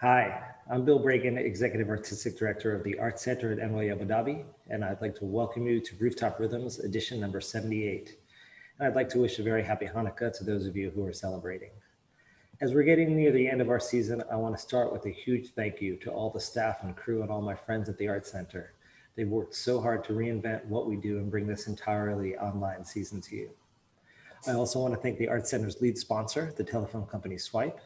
Hi, I'm Bill Bragan, Executive Artistic Director of the Art Center at NYU Abu Dhabi, and I'd like to welcome you to Rooftop Rhythms, edition number 78. And I'd like to wish a very happy Hanukkah to those of you who are celebrating. As we're getting near the end of our season, I want to start with a huge thank you to all the staff and crew and all my friends at the Art Center. They've worked so hard to reinvent what we do and bring this entirely online season to you. I also want to thank the Art Center's lead sponsor, the telephone company Swipe,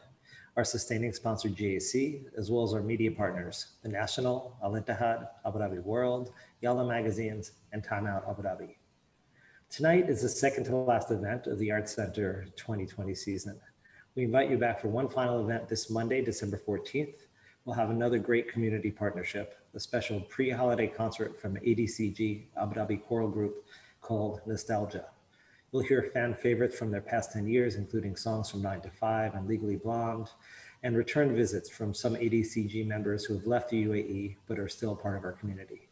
our sustaining sponsor GAC, as well as our media partners, The National, Al Ittihad, Abu Dhabi World, Yalla Magazines, and Time Out Abu Dhabi. Tonight is the second to last event of the Art Center 2020 season. We invite you back for one final event this Monday, December 14th. We'll have another great community partnership, a special pre-holiday concert from ADCG Abu Dhabi Choral Group called Nostalgia. You'll hear fan favorites from their past 10 years, including songs from 9 to 5 and Legally Blonde, and return visits from some ADCG members who have left the UAE but are still part of our community.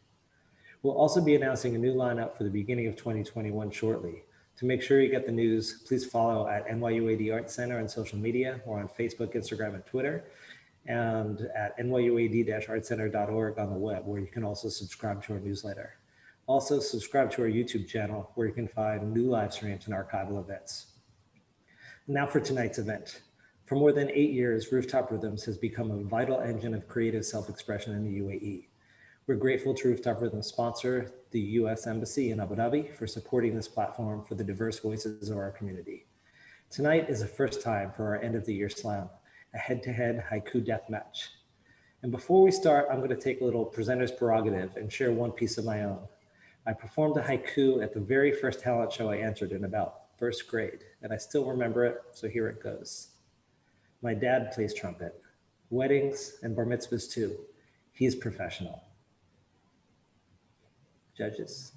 We'll also be announcing a new lineup for the beginning of 2021 shortly. To make sure you get the news, please follow at NYUAD Art Center on social media or on Facebook, Instagram, and Twitter, and at nyuad-artcenter.org on the web, where you can also subscribe to our newsletter. Also, subscribe to our YouTube channel, where you can find new live streams and archival events. Now for tonight's event. For more than 8 years, Rooftop Rhythms has become a vital engine of creative self-expression in the UAE. We're grateful to Rooftop Rhythms sponsor, the U.S. Embassy in Abu Dhabi, for supporting this platform for the diverse voices of our community. Tonight is the first time for our end of the year slam, a head-to-head haiku death match. And before we start, I'm going to take a little presenter's prerogative and share one piece of my own. I performed a haiku at the very first talent show I entered in about first grade, and I still remember it, so here it goes. My dad plays trumpet, weddings and bar mitzvahs too. He's professional. Judges.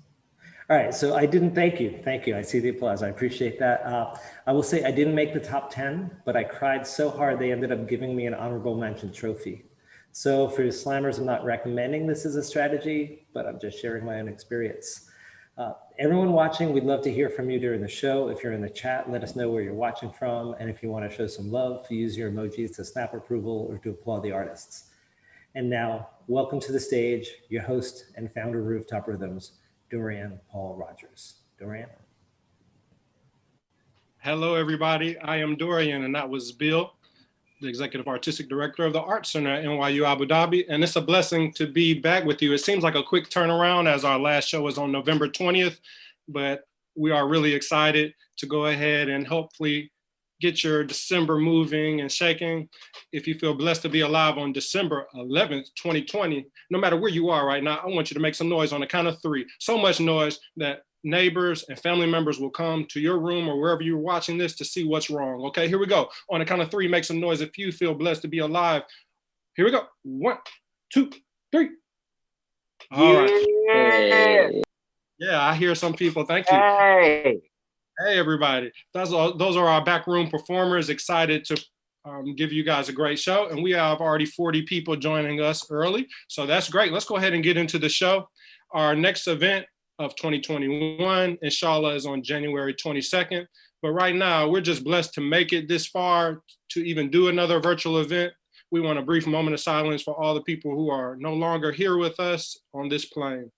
All right, so I didn't thank you. Thank you, I see the applause, I appreciate that. I will say I didn't make the top 10, but I cried so hard they ended up giving me an honorable mention trophy. So for slammers, I'm not recommending this as a strategy, but I'm just sharing my own experience. Everyone watching, we'd love to hear from you during the show. If you're in the chat, let us know where you're watching from. And if you want to show some love, use your emojis to snap approval or to applaud the artists. And now, welcome to the stage, your host and founder of Rooftop Rhythms, Dorian Paul Rogers. Dorian. Hello, everybody. I am Dorian, and that was Bill, the Executive Artistic Director of the Art Center at NYU Abu Dhabi. And it's a blessing to be back with you. It seems like a quick turnaround, as our last show was on November 20th, but we are really excited to go ahead and hopefully get your December moving and shaking. If you feel blessed to be alive on December 11th, 2020, no matter where you are right now, I want you to make some noise on the count of 3. So much noise that neighbors and family members will come to your room or wherever you're watching this to see what's wrong. Okay, here we go. On the count of 3, make some noise if you feel blessed to be alive. Here we go. 1, 2, 3. All right. Yeah, I hear some people. Thank you. Hey, everybody. Those are our backroom performers, excited to give you guys a great show. And we have already 40 people joining us early. So that's great. Let's go ahead and get into the show. Our next event of 2021, inshallah, is on January 22nd. But right now, we're just blessed to make it this far to even do another virtual event. We want a brief moment of silence for all the people who are no longer here with us on this plane.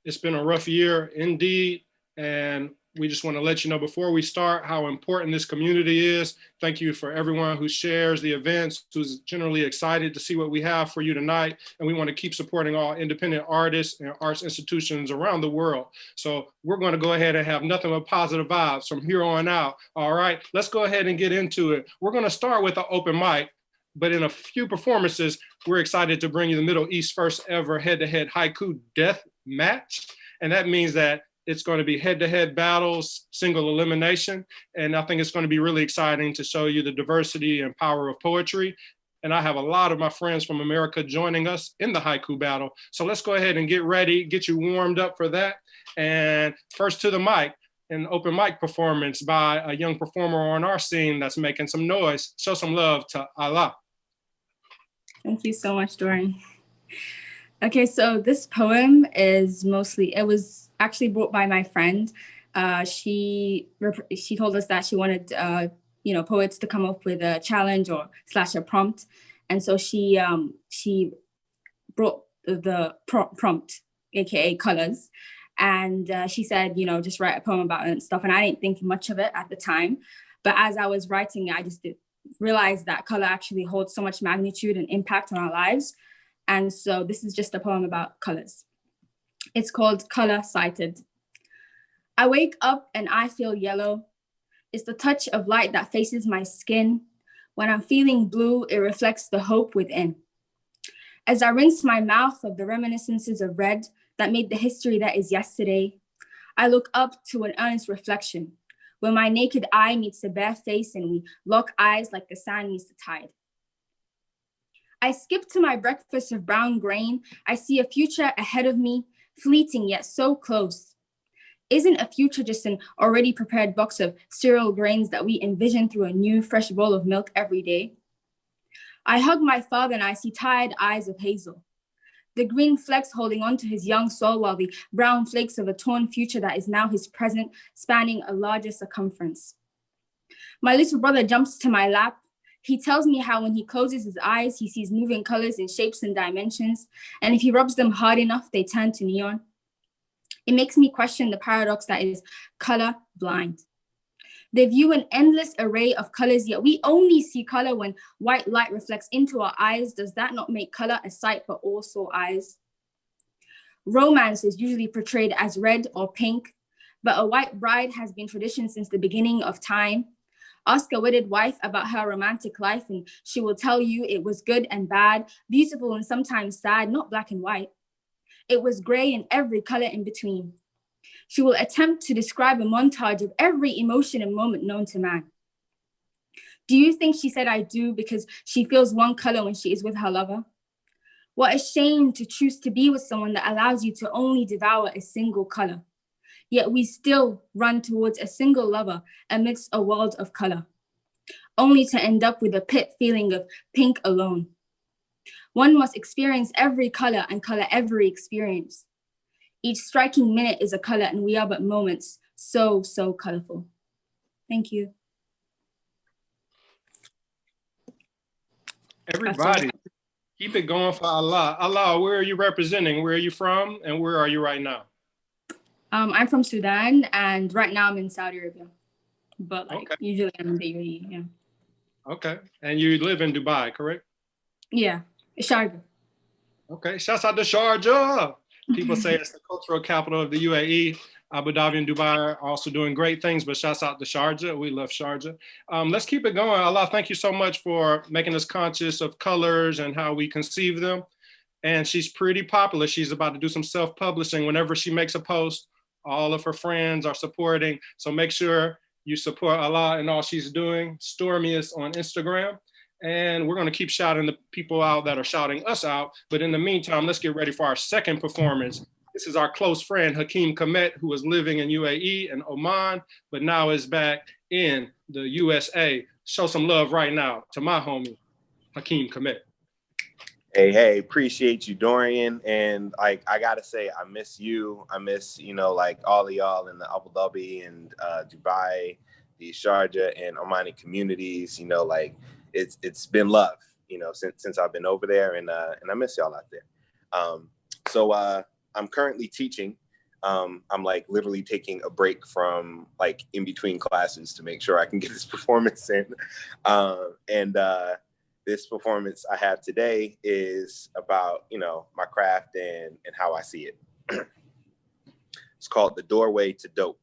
It's been a rough year indeed, and we just want to let you know before we start how important this community is. Thank you for everyone who shares the events, who's generally excited to see what we have for you tonight. And we want to keep supporting all independent artists and arts institutions around the world. So we're going to go ahead and have nothing but positive vibes from here on out. All right, let's go ahead and get into it. We're going to start with an open mic, but in a few performances, we're excited to bring you the Middle East's first ever head-to-head haiku death match. And that means that it's going to be head-to-head battles, single elimination. And I think it's going to be really exciting to show you the diversity and power of poetry. And I have a lot of my friends from America joining us in the haiku battle. So let's go ahead and get ready, get you warmed up for that. And first to the mic, an open mic performance by a young performer on our scene that's making some noise. Show some love to Alaa. Thank you so much, Dorian. Okay, so this poem is it was actually brought by my friend. She told us that she wanted poets to come up with a challenge or / a prompt. And so she brought the prompt, aka colors. And she said, just write a poem about it and stuff. And I didn't think much of it at the time. But as I was writing it, I just realized that color actually holds so much magnitude and impact on our lives. And so this is just a poem about colors. It's called Color Sighted. I wake up and I feel yellow. It's the touch of light that faces my skin. When I'm feeling blue, it reflects the hope within. As I rinse my mouth of the reminiscences of red that made the history that is yesterday, I look up to an earnest reflection where my naked eye meets the bare face and we lock eyes like the sand meets the tide. I skip to my breakfast of brown grain. I see a future ahead of me, fleeting yet so close. Isn't a future just an already prepared box of cereal grains that we envision through a new fresh bowl of milk every day? I hug my father and I see tired eyes of hazel. The green flecks holding on to his young soul while the brown flakes of a torn future that is now his present, spanning a larger circumference. My little brother jumps to my lap. He tells me how when he closes his eyes, he sees moving colors in shapes and dimensions. And if he rubs them hard enough, they turn to neon. It makes me question the paradox that is color blind. They view an endless array of colors, yet we only see color when white light reflects into our eyes. Does that not make color a sight for all sore eyes? Romance is usually portrayed as red or pink, but a white bride has been tradition since the beginning of time. Ask a wedded wife about her romantic life and she will tell you it was good and bad, beautiful and sometimes sad, not black and white. It was gray and every color in between. She will attempt to describe a montage of every emotion and moment known to man. Do you think she said I do because she feels one color when she is with her lover? What a shame to choose to be with someone that allows you to only devour a single color. Yet we still run towards a single lover amidst a world of color, only to end up with a pit feeling of pink alone. One must experience every color and color every experience. Each striking minute is a color and we are but moments, so colorful. Thank you. Everybody, keep it going for Alaa. Alaa, where are you representing? Where are you from? And where are you right now? I'm from Sudan and right now I'm in Saudi Arabia. But usually I'm in the UAE, yeah. Okay, and you live in Dubai, correct? Yeah, Sharjah. Okay, shouts out to Sharjah. People say it's the cultural capital of the UAE. Abu Dhabi and Dubai are also doing great things, but shouts out to Sharjah. We love Sharjah. Let's keep it going. Alaa, thank you so much for making us conscious of colors and how we conceive them. And she's pretty popular. She's about to do some self-publishing. Whenever she makes a post, all of her friends are supporting. So make sure you support Alaa and all she's doing. Stormy is on Instagram. And we're going to keep shouting the people out that are shouting us out. But in the meantime, let's get ready for our second performance. This is our close friend, Hakeem Kemet, who was living in UAE and Oman, but now is back in the USA. Show some love right now to my homie, Hakeem Kemet. Hey, appreciate you, Dorian. And I gotta say, I miss you. I miss, all of y'all in the Abu Dhabi and Dubai, the Sharjah and Omani communities. It's been love, since I've been over there, and I miss y'all out there. So I'm currently teaching. I'm literally taking a break from in between classes to make sure I can get this performance in. This performance I have today is about, my craft and how I see it. It's called The Doorway to Dope.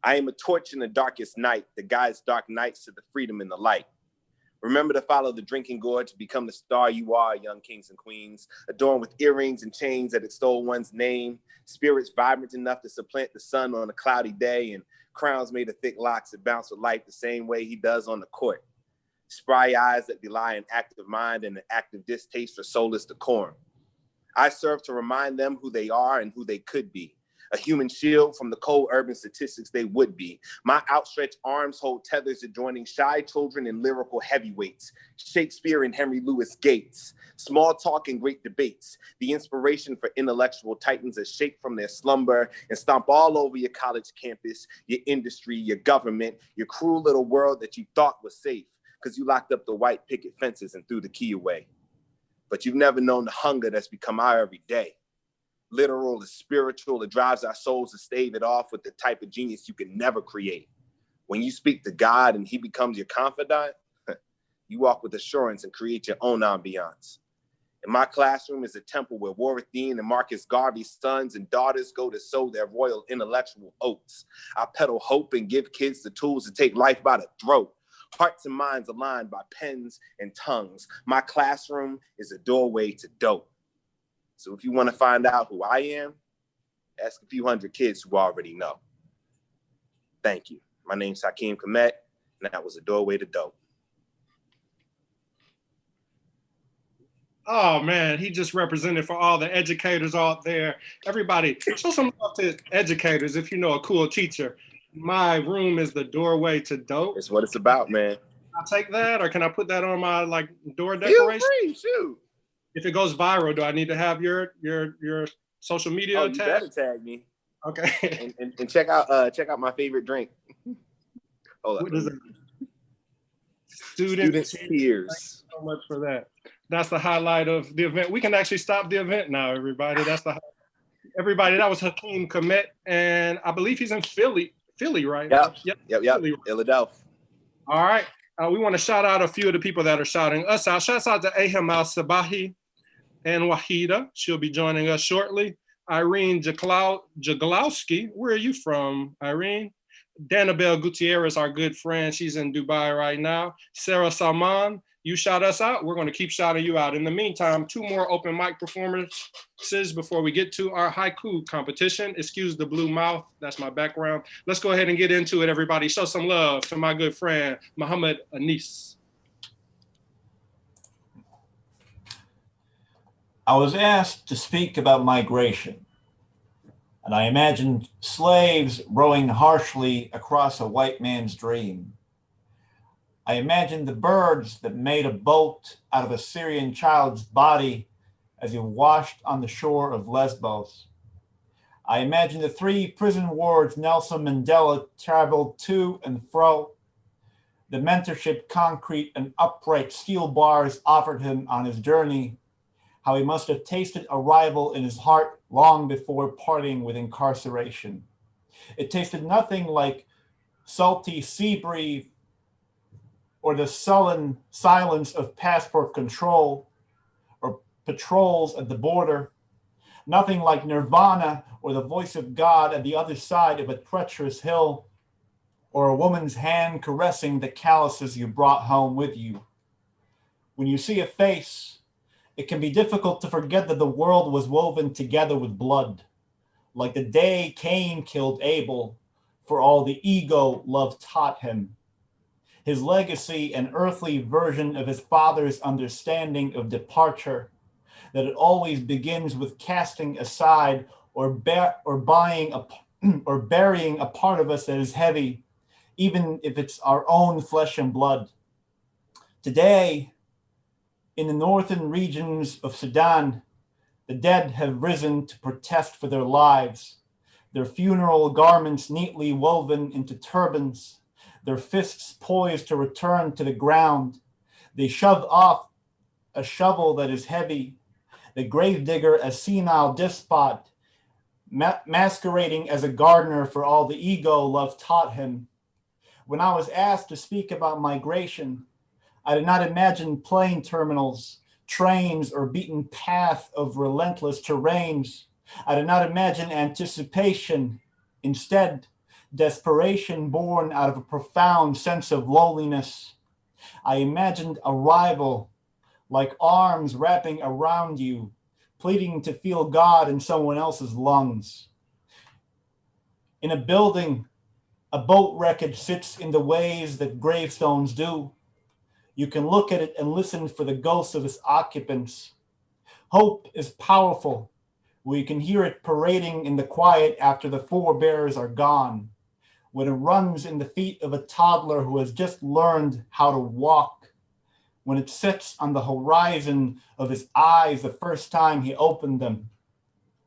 I am a torch in the darkest night that guides dark nights to the freedom and the light. Remember to follow the drinking gourd to become the star you are, young kings and queens, adorned with earrings and chains that extol one's name, spirits vibrant enough to supplant the sun on a cloudy day, and crowns made of thick locks that bounce with life the same way he does on the court. Spry eyes that belie an active mind and an active distaste for soulless decorum. I serve to remind them who they are and who they could be. a human shield from the cold urban statistics they would be. My outstretched arms hold tethers adjoining shy children and lyrical heavyweights, Shakespeare and Henry Louis Gates, small talk and great debates, the inspiration for intellectual titans that shake from their slumber and stomp all over your college campus, your industry, your government, your cruel little world that you thought was safe because you locked up the white picket fences and threw the key away. But you've never known the hunger that's become our everyday. Literal is spiritual, it drives our souls to stave it off with the type of genius you can never create. When you speak to God and he becomes your confidant, you walk with assurance and create your own ambiance. And my classroom is a temple where Warwick Dean and Marcus Garvey's sons and daughters go to sow their royal intellectual oats. I peddle hope and give kids the tools to take life by the throat. Hearts and minds aligned by pens and tongues. My classroom is a doorway to dope. So if you want to find out who I am, ask a few hundred kids who already know. Thank you. My name's Hakeem Kemet, and that was a doorway to dope. Oh man, he just represented for all the educators out there. Everybody, show some love to educators if you know a cool teacher. My room is the doorway to dope. It's what it's about, man. I'll take that, or can I put that on my door decoration? Feel free, shoot. If it goes viral, do I need to have your social media you tag? Better tag me. Okay. and check out my favorite drink. Hold up. What is it? Student tears. Thank you so much for that. That's the highlight of the event. We can actually stop the event now, everybody. Everybody, that was Hakeem Kemet, and I believe he's in Philly, right? Yep. Philly. Philadelphia. All right. We want to shout out a few of the people that are shouting us out. Shouts out to Amal Sabahi and Wahida. She'll be joining us shortly. Irene Jaglowski. Where are you from, Irene? Danabelle Gutierrez, our good friend. She's in Dubai right now. Sarah Salman, you shout us out. We're going to keep shouting you out. In the meantime, 2 more open mic performances before we get to our haiku competition. Excuse the blue mouth. That's my background. Let's go ahead and get into it, everybody. Show some love to my good friend, Mohammed Anis. I was asked to speak about migration, and I imagined slaves rowing harshly across a white man's dream. I imagined the birds that made a boat out of a Syrian child's body as he washed on the shore of Lesbos. I imagined the 3 prison wards Nelson Mandela traveled to and fro, the mentorship concrete and upright steel bars offered him on his journey, how he must have tasted arrival in his heart long before parting with incarceration. It tasted nothing like salty sea breeze or the sullen silence of passport control or patrols at the border, nothing like nirvana or the voice of God at the other side of a treacherous hill, or a woman's hand caressing the calluses you brought home with you. When you see a face, it can be difficult to forget that the world was woven together with blood, like the day Cain killed Abel, for all the ego love taught him. His legacy, an earthly version of his father's understanding of departure, that it always begins with casting aside or burying a part of us that is heavy, even if it's our own flesh and blood. Today, in the northern regions of Sudan, the dead have risen to protest for their lives, their funeral garments neatly woven into turbans, their fists poised to return to the ground. They shove off a shovel that is heavy, the gravedigger a senile despot, masquerading as a gardener for all the ego love taught him. When I was asked to speak about migration, I did not imagine plane terminals, trains, or beaten path of relentless terrains. I did not imagine anticipation. Instead, desperation born out of a profound sense of loneliness. I imagined arrival, like arms wrapping around you, pleading to feel God in someone else's lungs. In a building, a boat wreckage sits in the ways that gravestones do. You can look at it and listen for the ghosts of its occupants. Hope is powerful, We can hear it parading in the quiet after the forebears are gone, when it runs in the feet of a toddler who has just learned how to walk, when it sits on the horizon of his eyes the first time he opened them,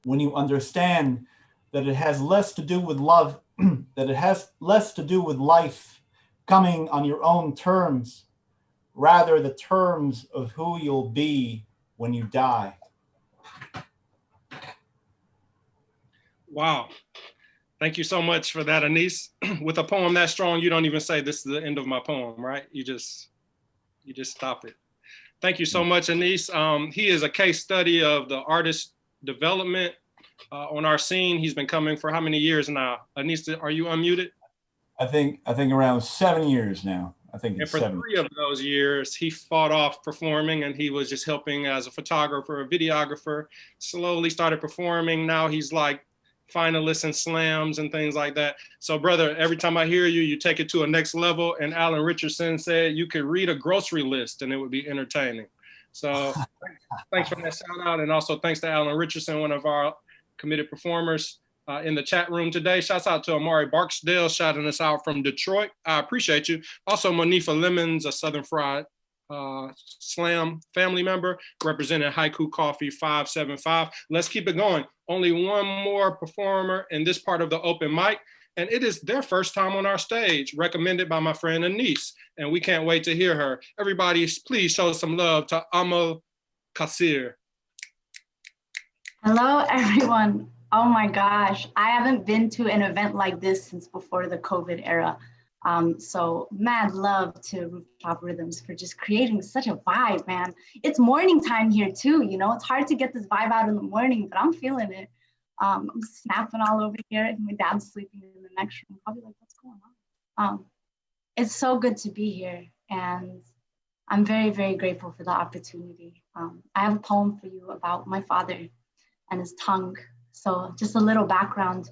when you understand that it has less to do with love, that it has less to do with life coming on your own terms, rather the terms of who you'll be when you die. Wow. Thank you so much for that, Anis. With a poem that strong, you don't even say this is the end of my poem, right? You just stop it. Thank you so much, Anis. He is a case study of the artist development on our scene. He's been coming for how many years now? Anis, are you unmuted? I think around 7 years now. I think And it's for 7. 3 of those years, he fought off performing, and he was just helping as a photographer, a videographer, slowly started performing. Now he's like finalists and slams and things like that. So brother, every time I hear you, you take it to a next level. And Alan Richardson said you could read a grocery list and it would be entertaining. So thanks for that shout out. And also thanks to Alan Richardson, one of our committed performers in the chat room today. Shouts out to Amari Barksdale shouting us out from Detroit. I appreciate you. Also Monifa Lemons, a Southern Fried Slam family member, representing Haiku Coffee 575. Let's keep it going. Only one more performer in this part of the open mic, and it is their first time on our stage, recommended by my friend Anis, and we can't wait to hear her. Everybody, please show some love to Amal Kassir. Hello, everyone. Oh my gosh, I haven't been to an event like this since before the COVID era. So mad love to Rooftop Rhythms for just creating such a vibe, man. It's morning time here too, you know, it's hard to get this vibe out in the morning, but I'm feeling it. I'm snapping all over here. My dad's sleeping in the next room, probably like, what's going on? It's so good to be here, and I'm very, very grateful for the opportunity. I have a poem for you about my father and his tongue. So just a little background.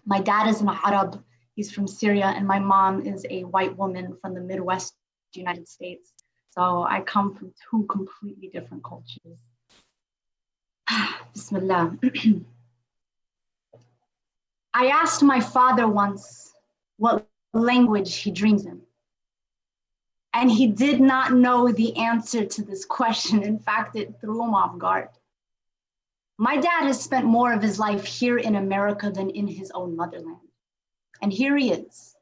My dad is an Arab. He's from Syria, and my mom is a white woman from the Midwest United States. So I come from 2 completely different cultures. Bismillah. I asked my father once what language he dreams in. And he did not know the answer to this question. In fact, it threw him off guard. My dad has spent more of his life here in America than in his own motherland. And here he is,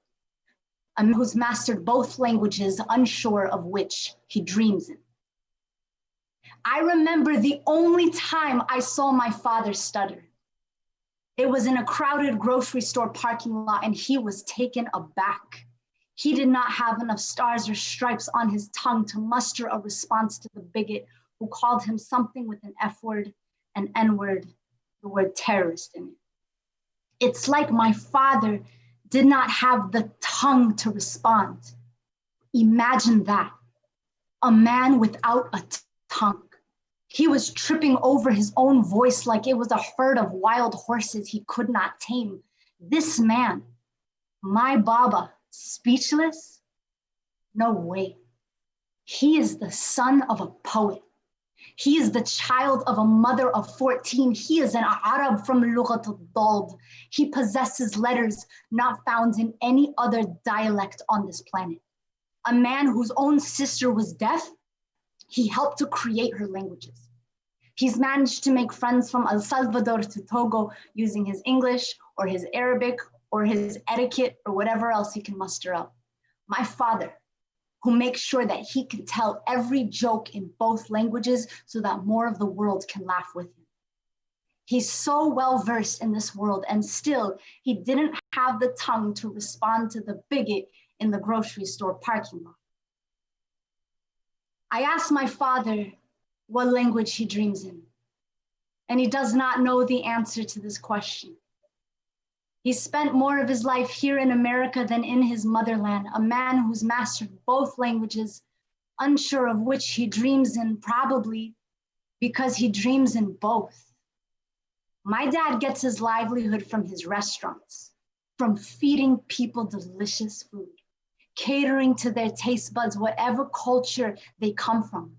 a man who's mastered both languages, unsure of which he dreams in. I remember the only time I saw my father stutter. It was in a crowded grocery store parking lot, and he was taken aback. He did not have enough stars or stripes on his tongue to muster a response to the bigot who called him something with an F word, an N word, the word terrorist in it. It's like my father did not have the tongue to respond. Imagine that, a man without a tongue. He was tripping over his own voice like it was a herd of wild horses he could not tame. This man, my Baba, speechless? No way. He is the son of a poet. He is the child of a mother of 14. He is an Arab from Lughat al-Dald. He possesses letters not found in any other dialect on this planet. A man whose own sister was deaf, he helped to create her languages. He's managed to make friends from El Salvador to Togo using his English or his Arabic or his etiquette or whatever else he can muster up. My father, who makes sure that he can tell every joke in both languages so that more of the world can laugh with him. He's so well versed in this world, and still he didn't have the tongue to respond to the bigot in the grocery store parking lot. I asked my father what language he dreams in, and he does not know the answer to this question. He spent more of his life here in America than in his motherland, a man who's mastered both languages, unsure of which he dreams in, probably because he dreams in both. My dad gets his livelihood from his restaurants, from feeding people delicious food, catering to their taste buds, whatever culture they come from.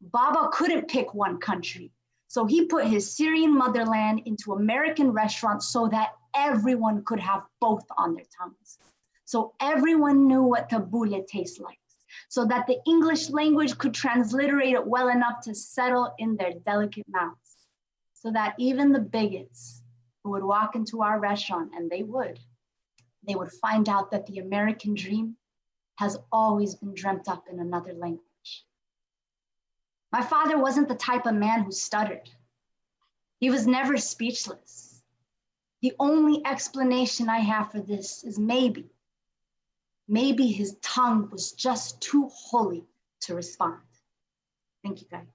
Baba couldn't pick one country, So he put his Syrian motherland into American restaurants so that everyone could have both on their tongues. So everyone knew what tabbouleh tastes like, so that the English language could transliterate it well enough to settle in their delicate mouths, so that even the bigots who would walk into our restaurant, and they would find out that the American dream has always been dreamt up in another language. My father wasn't the type of man who stuttered. He was never speechless. The only explanation I have for this is maybe his tongue was just too holy to respond. Thank you, guys.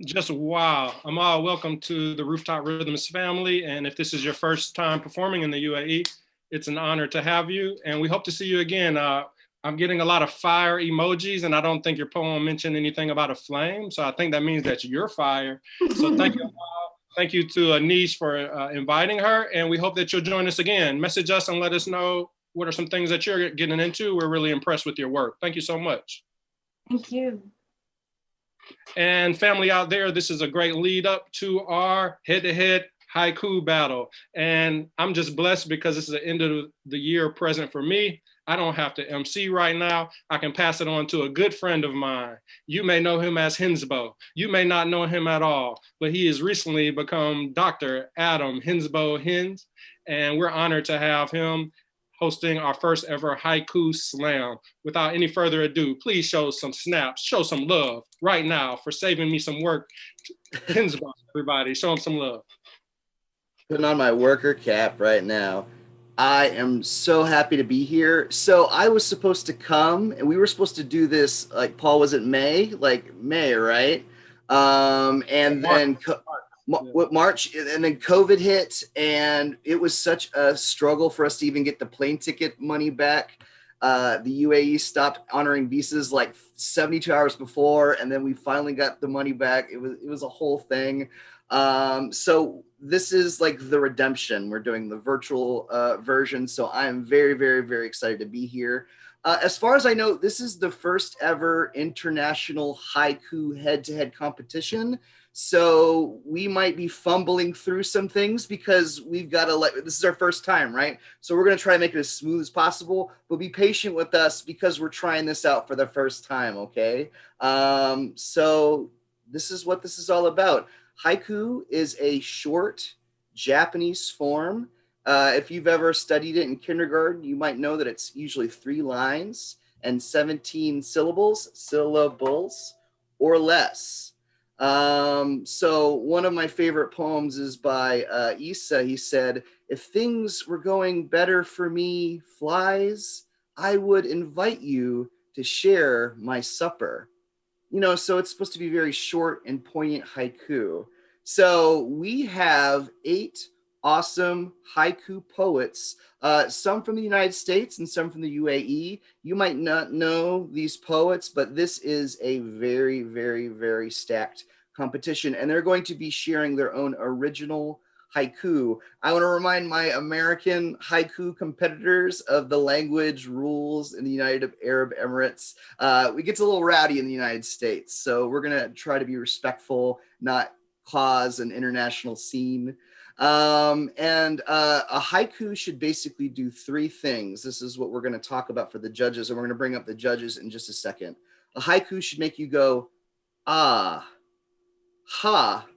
Just wow. Amal, welcome to the Rooftop Rhythms family. And if this is your first time performing in the UAE, it's an honor to have you. And we hope to see you again. I'm getting a lot of fire emojis, and I don't think your poem mentioned anything about a flame. So I think that means that you're fire. So thank you, Amal. Thank you to Anis for inviting her. And we hope that you'll join us again. Message us and let us know what are some things that you're getting into. We're really impressed with your work. Thank you so much. Thank you. And family out there, this is a great lead up to our head-to-head haiku battle. And I'm just blessed because this is the end of the year present for me. I don't have to MC right now. I can pass it on to a good friend of mine. You may know him as Hinsbo. You may not know him at all, but he has recently become Dr. Adam Hinsbo Hins. And we're honored to have him hosting our first ever haiku slam. Without any further ado, please show some snaps, show some love right now for saving me some work. Hinsbo, everybody, show him some love. Putting on my worker cap right now. I am so happy to be here. So I was supposed to come, and we were supposed to do this, like, Paul, was it May? Like May, right? And then March, and then COVID hit, and it was such a struggle for us to even get the plane ticket money back. The UAE stopped honoring visas like 72 hours before, and then we finally got the money back. It was a whole thing. So this is like the redemption. We're doing the virtual version. So I'm very, very, very excited to be here. As far as I know, this is the first ever international haiku head-to-head competition. So we might be fumbling through some things because we've got to this is our first time, right? So we're going to try to make it as smooth as possible, but be patient with us because we're trying this out for the first time. Okay. So this is what this is all about. Haiku is a short Japanese form. If you've ever studied it in kindergarten, you might know that it's usually 3 lines and 17 syllables or less. So one of my favorite poems is by Isa. He said, "If things were going better for me, flies, I would invite you to share my supper." You know, so it's supposed to be very short and poignant haiku. So we have 8 awesome haiku poets, some from the United States and some from the UAE. You might not know these poets, but this is a very, very, very stacked competition, and they're going to be sharing their own original haiku. I want to remind my American haiku competitors of the language rules in the United Arab Emirates. It gets a little rowdy in the United States, so we're going to try to be respectful, not cause an international scene. And a haiku should basically do 3 things. This is what we're going to talk about for the judges, and we're going to bring up the judges in just a second. A haiku should make you go, ah, ha,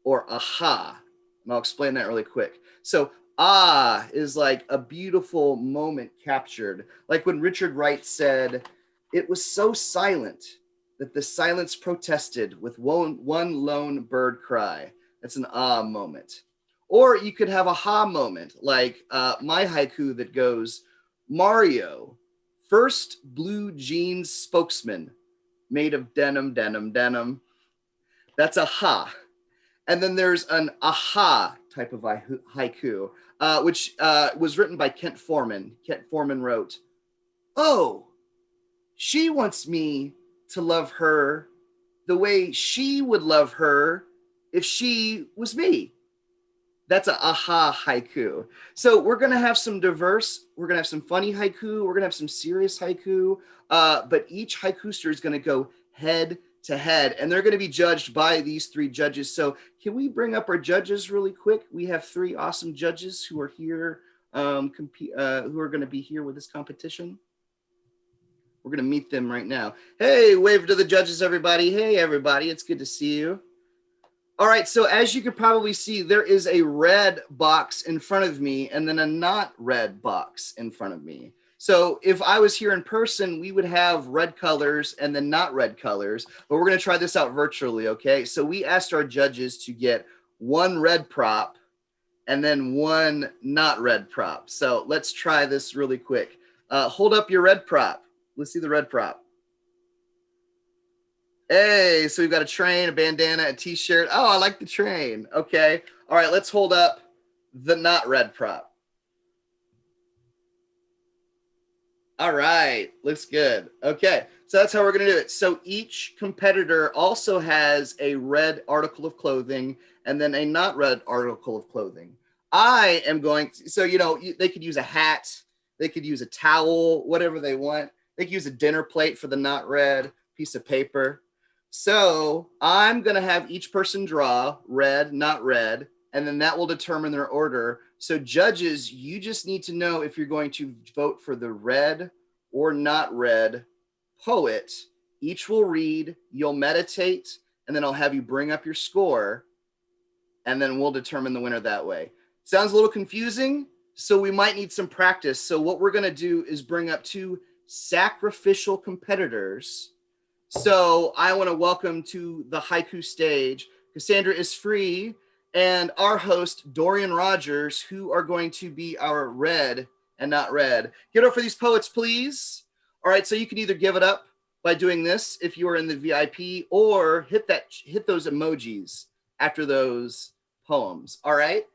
or aha. And I'll explain that really quick. So ah is like a beautiful moment captured. Like when Richard Wright said, "It was so silent that the silence protested with one lone bird cry." That's an ah moment. Or you could have a ha moment, like my haiku that goes, "Mario, first blue jeans spokesman, made of denim, denim, denim." That's a ha. And then there's an aha type of haiku, which was written by Kent Foreman. Kent Foreman wrote, "Oh, she wants me to love her the way she would love her if she was me." That's a aha haiku. So we're going to have some diverse, we're going to have some funny haiku, we're going to have some serious haiku, but each haikuster is going to go head to head, and they're going to be judged by these 3 judges. So can we bring up our judges really quick? We have 3 awesome judges who are here, who are going to be here with this competition. We're going to meet them right now. Hey, wave to the judges, everybody. Hey, everybody. It's good to see you. All right. So as you could probably see, there is a red box in front of me and then a not red box in front of me. So if I was here in person, we would have red colors and then not red colors, but we're going to try this out virtually. Okay. So we asked our judges to get 1 red prop and then 1 not red prop. So let's try this really quick. Hold up your red prop. Let's see the red prop. Hey, so we've got a train, a bandana, a t-shirt. Oh, I like the train. Okay. All right, let's hold up the not red prop. All right, looks good. Okay, so that's how we're gonna do it. So each competitor also has a red article of clothing and then a not red article of clothing. I am going to, so, you know, they could use a hat, they could use a towel, whatever they want. They could use a dinner plate for the not red, piece of paper. So I'm going to have each person draw red, not red, and then that will determine their order. So judges, you just need to know if you're going to vote for the red or not red poet. Each will read, you'll meditate, and then I'll have you bring up your score, and then we'll determine the winner that way. Sounds a little confusing, so we might need some practice. So what we're going to do is bring up 2 sacrificial competitors. So I want to welcome to the haiku stage, Cassandra is free, and our host, Dorian Rogers, who are going to be our red and not red. Get up for these poets, please. All right, so you can either give it up by doing this if you are in the VIP, or hit those emojis after those poems. All right.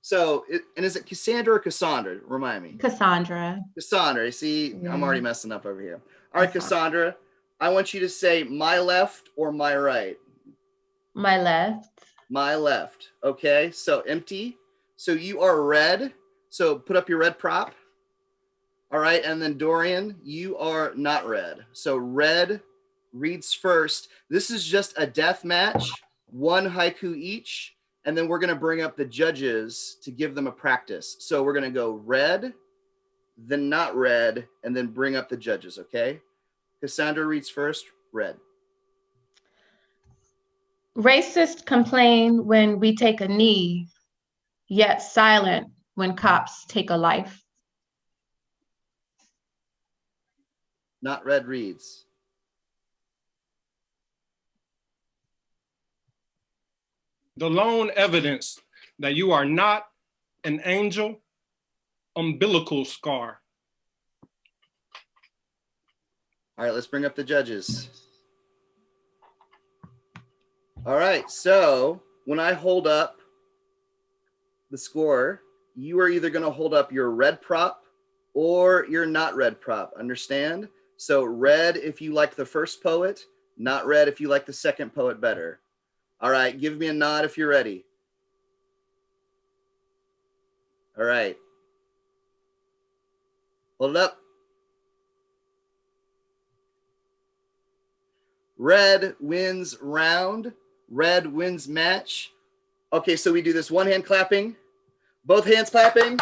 So, and is it Cassandra or Cassandra? Remind me. Cassandra. Cassandra. See, Yeah. I'm already messing up over here. All right, Cassandra, I want you to say my left or my right. My left. My left. Okay, so empty. So you are red. So put up your red prop. All right, and then Dorian, you are not red. So red reads first. This is just a death match, 1 haiku each. And then we're going to bring up the judges to give them a practice. So we're going to go red, then not red, and then bring up the judges, okay? Cassandra reads first, red. Racists complain when we take a knee, yet silent when cops take a life. Not red reads. The lone evidence that you are not an angel, umbilical scar. All right, let's bring up the judges. All right, so when I hold up the score, you are either going to hold up your red prop or your not red prop. Understand? So red if you like the first poet, not red if you like the second poet better. All right, give me a nod if you're ready. All right. Hold it up. Red wins round. Red wins match. Okay, so we do this 1 hand clapping, both hands clapping.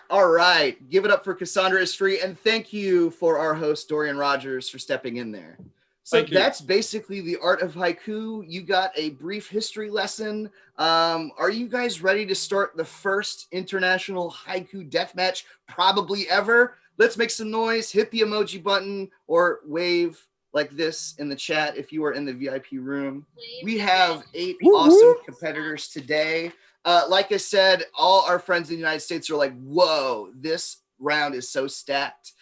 All right, give it up for Cassandra is free. And thank you for our host, Dorian Rogers, for stepping in there. So that's basically the art of haiku. You got a brief history lesson. Are you guys ready to start the first international haiku deathmatch probably ever? Let's make some noise, hit the emoji button, or wave like this in the chat if you are in the VIP room. We have 8 awesome competitors today. Like I said, all our friends in the United States are like, whoa, this round is so stacked.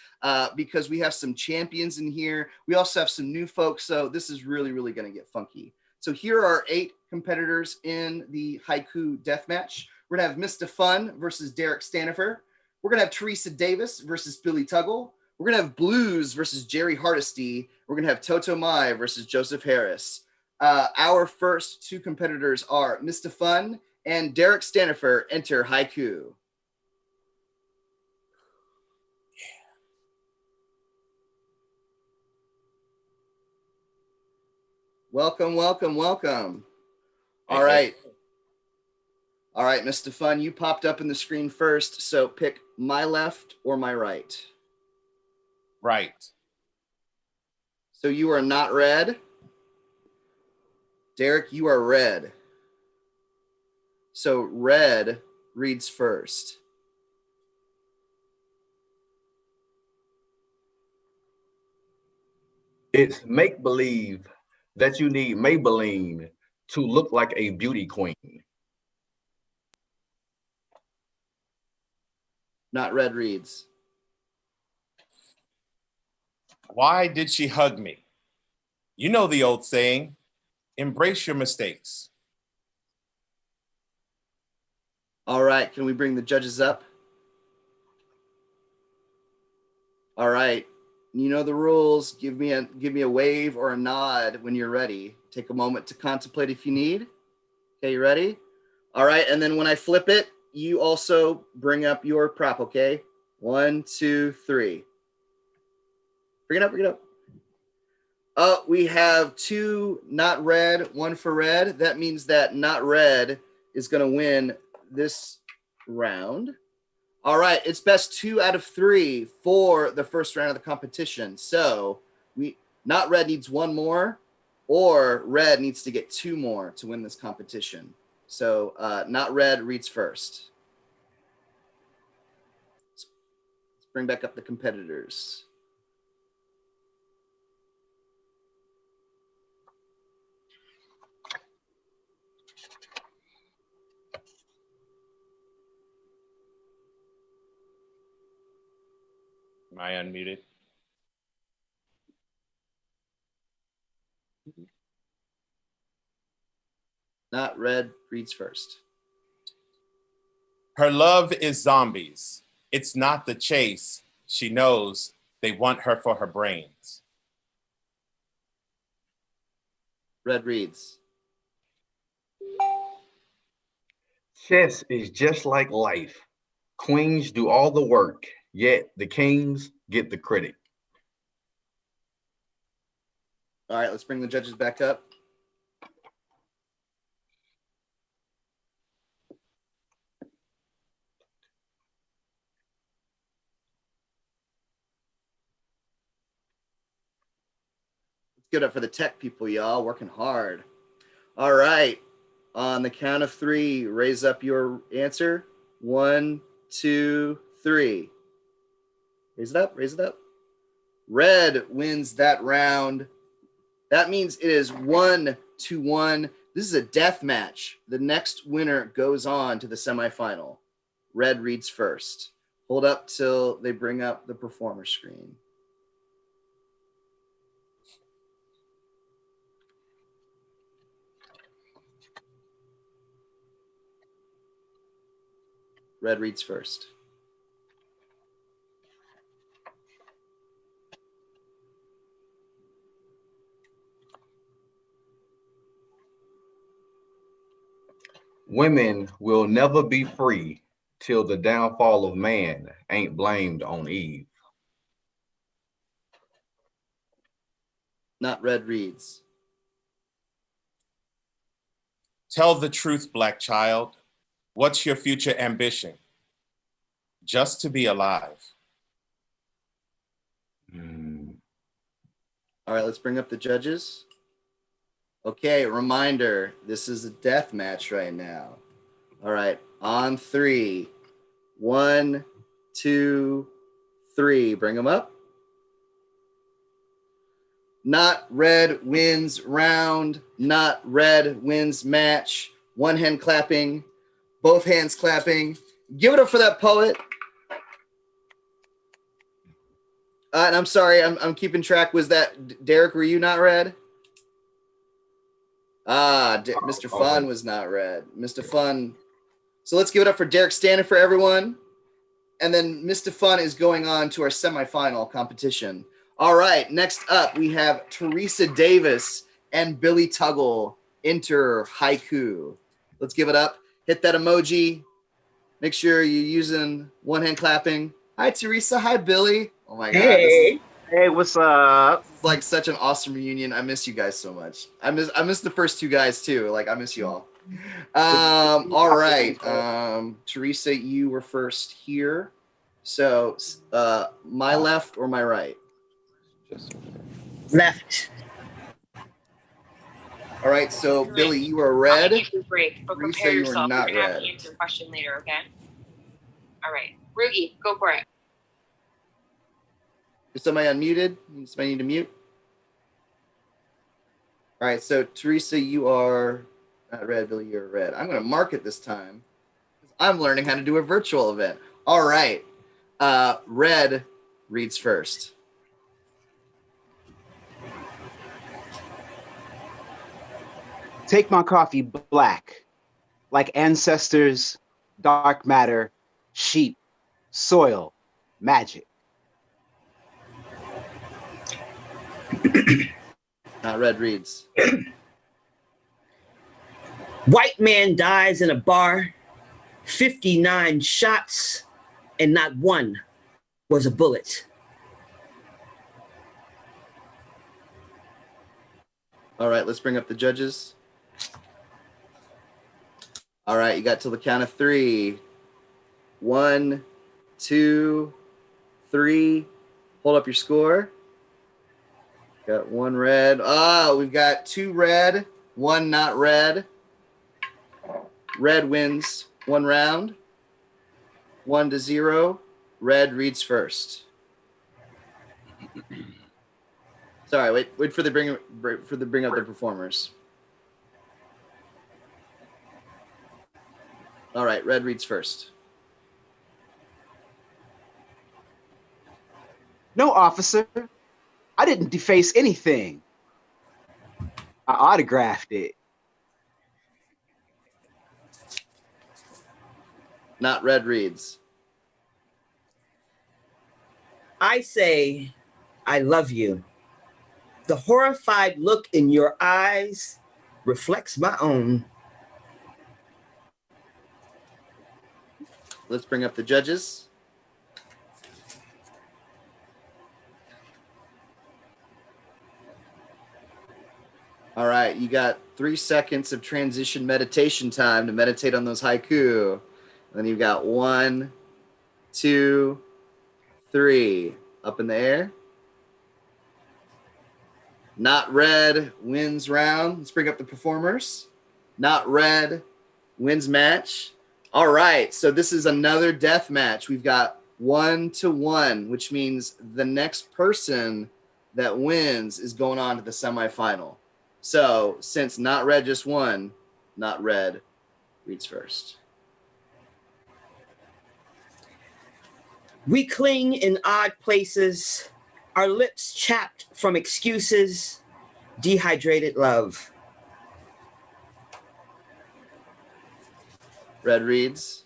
Because we have some champions in here. We also have some new folks. So this is really, really going to get funky. So here are 8 competitors in the haiku deathmatch. We're going to have MistaFunn versus Derrick Standifer. We're going to have Theresa Davis versus Billy Tuggle. We're going to have Bluz versus Jerri Hardesty. We're going to have Totomai versus Joseph Harris. Our first 2 competitors are MistaFunn and Derrick Standifer. Enter haiku. Welcome, welcome, welcome. All right. All right, MistaFunn, you popped up in the screen first, so pick my left or my right. Right. So you are not red. Derrick, you are red. So red reads first. It's make-believe that you need Maybelline to look like a beauty queen. Not red reads. Why did she hug me? You know the old saying, embrace your mistakes. All right, can we bring the judges up? All right, you know the rules. Give me a wave or a nod when you're ready. Take a moment to contemplate if you need. Okay, you ready? All right, and then when I flip it, you also bring up your prop, okay? 1, 2, 3. Bring it up, bring it up. Oh, we have 2 not red, 1 for red. That means that not red is gonna win this round. All right, it's best 2 out of 3 for the first round of the competition. So not red needs 1 more, or red needs to get 2 more to win this competition. So not red reads first. Let's bring back up the competitors. Am I unmuted? Not red reads first. Her love is zombies. It's not the chase. She knows they want her for her brains. Red reads. Chess is just like life. Queens do all the work, yet the kings get the credit. All right, let's bring the judges back up. Let's give it up for the tech people, y'all, working hard. All right, on the count of 3, raise up your answer. 1, 2, 3. Raise it up, raise it up. Red wins that round. That means it is 1-1. This is a death match. The next winner goes on to the semifinal. Red reads first. Hold up till they bring up the performer screen. Red reads first. Women will never be free till the downfall of man ain't blamed on Eve. Not red reads. Tell the truth, Black child. What's your future ambition? Just to be alive. All right, let's bring up the judges. Okay, reminder, this is a death match right now. All right, on 3. 1, 2, 3. Bring them up. Not red wins round. Not red wins match. 1 hand clapping. Both hands clapping. Give it up for that poet. And I'm sorry, I'm keeping track. Was that Derrick? Were you not red? MistaFunn was not red. MistaFunn. So let's give it up for Derrick Standifer, everyone. And then MistaFunn is going on to our semifinal competition. All right, next up we have Theresa Davis and Billy Tuggle enter Haiku. Let's give it up. Hit that emoji. Make sure you're using 1 hand clapping. Hi, Theresa. Hi, Billy. Oh my God. Hey, what's up? like such an awesome reunion. I miss you guys so much. I miss the first two guys too. Like I miss you all. All right. Theresa, you were first here. So my left or my right? Left. All right, so Billy, you are red. I'll give you a break, but Theresa, prepare you are yourself. not You're gonna have red. to answer the question later, okay? All right, Rugi, go for it. Is somebody unmuted? Somebody need to mute? All right, so Theresa, you are not red. Billy, you're red. I'm going to mark it this time. I'm learning how to do a virtual event. All right, red reads first. Take my coffee black, like ancestors, dark matter, sheep, soil, magic. Red reads. White man dies in a bar, 59 shots, and not one was a bullet. All right, let's bring up the judges. All right, you got till the count of 3. 1, 2, 3. Hold up your score. Got 1 red. Oh, we've got 2 red, 1 not red. Red wins 1 round. 1-0. Red reads first. Sorry, wait for the bring up the performers. All right, red reads first. No, officer, I didn't deface anything. I autographed it. Not red reads. I say, I love you. The horrified look in your eyes reflects my own. Let's bring up the judges. All right, you got 3 seconds of transition meditation time to meditate on those haiku. And then you've got 1, 2, 3. Up in the air. Not red wins round. Let's bring up the performers. Not red wins match. All right, so this is another death match. We've got 1-1, which means the next person that wins is going on to the semifinal. So since not red just won, not red reads first. We cling in odd places, our lips chapped from excuses, dehydrated love. Red reads.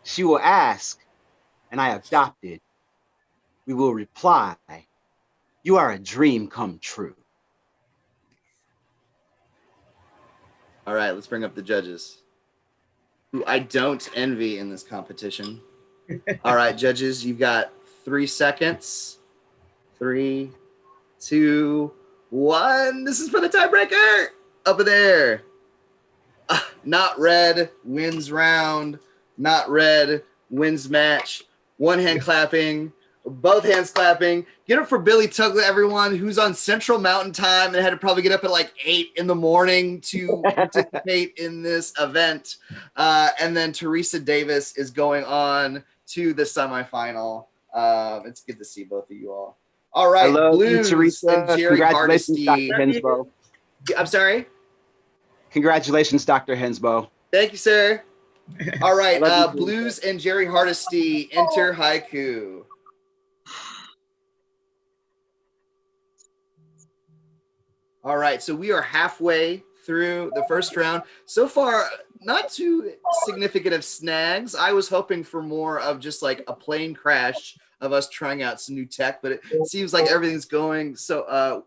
She will ask, and I adopted. We will reply, you are a dream come true. All right, let's bring up the judges, who I don't envy in this competition. All right, judges, you've got 3 seconds. 3, 2, 1. This is for the tiebreaker. Up there. Not red wins round. Not red wins match. 1 hand clapping. Both hands clapping. Get up for Billy Tuggle, everyone, who's on Central Mountain Time and had to probably get up at like 8 in the morning to participate in this event. And then Theresa Davis is going on to the semifinal. It's good to see both of you all. All right, Bluz Theresa. and Jerri Congratulations, Hardesty. Dr. Hensbo. I'm sorry? Congratulations, Dr. Hensbo. Thank you, sir. All right, Bluz and Jerri Hardesty enter haiku. All right, so we are halfway through the first round. So far, not too significant of snags. I was hoping for more of just like a plane crash of us trying out some new tech, but it seems like everything's going so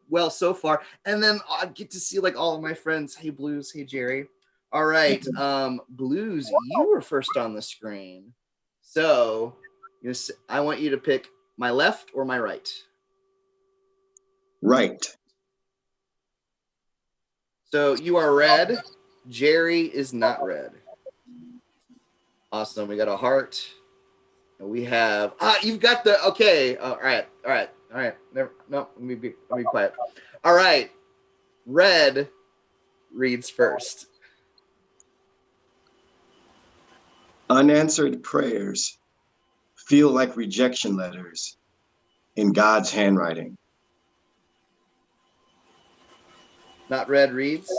well so far. And then I get to see like all of my friends. Hey, Bluz. Hey, Jerri. All right, Bluz, you were first on the screen. So I want you to pick my left or my right. Right. So you are red. Jerri is not red. Awesome. We got a heart. And we have you've got the okay. All right. Never, no, let me be quiet. All right. Red reads first. Unanswered prayers feel like rejection letters in God's handwriting. Not red reads.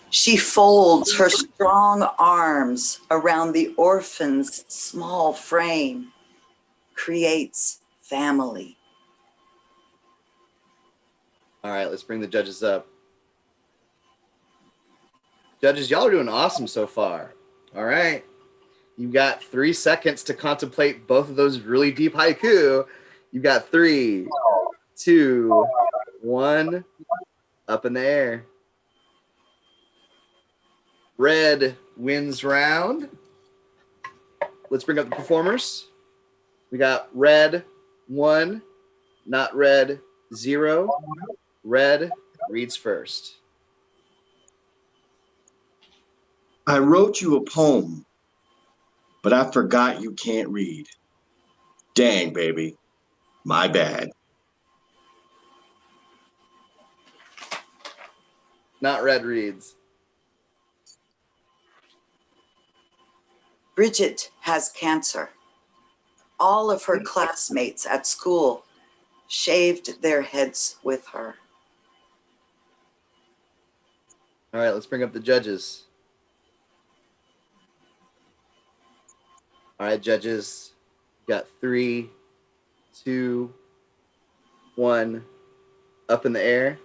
She folds her strong arms around the orphan's small frame, creates family. All right, let's bring the judges up. Judges, y'all are doing awesome so far. All right. You've got 3 seconds to contemplate both of those really deep haiku. You've got 3, 2, 1, up in the air. Red wins round. Let's bring up the performers. We got red 1, not red 0. Red reads first. I wrote you a poem, but I forgot you can't read. Dang, baby. My bad. Not red reads. Bridget has cancer. All of her classmates at school shaved their heads with her. All right, let's bring up the judges. All right, judges, got 3, 2, 1, up in the air.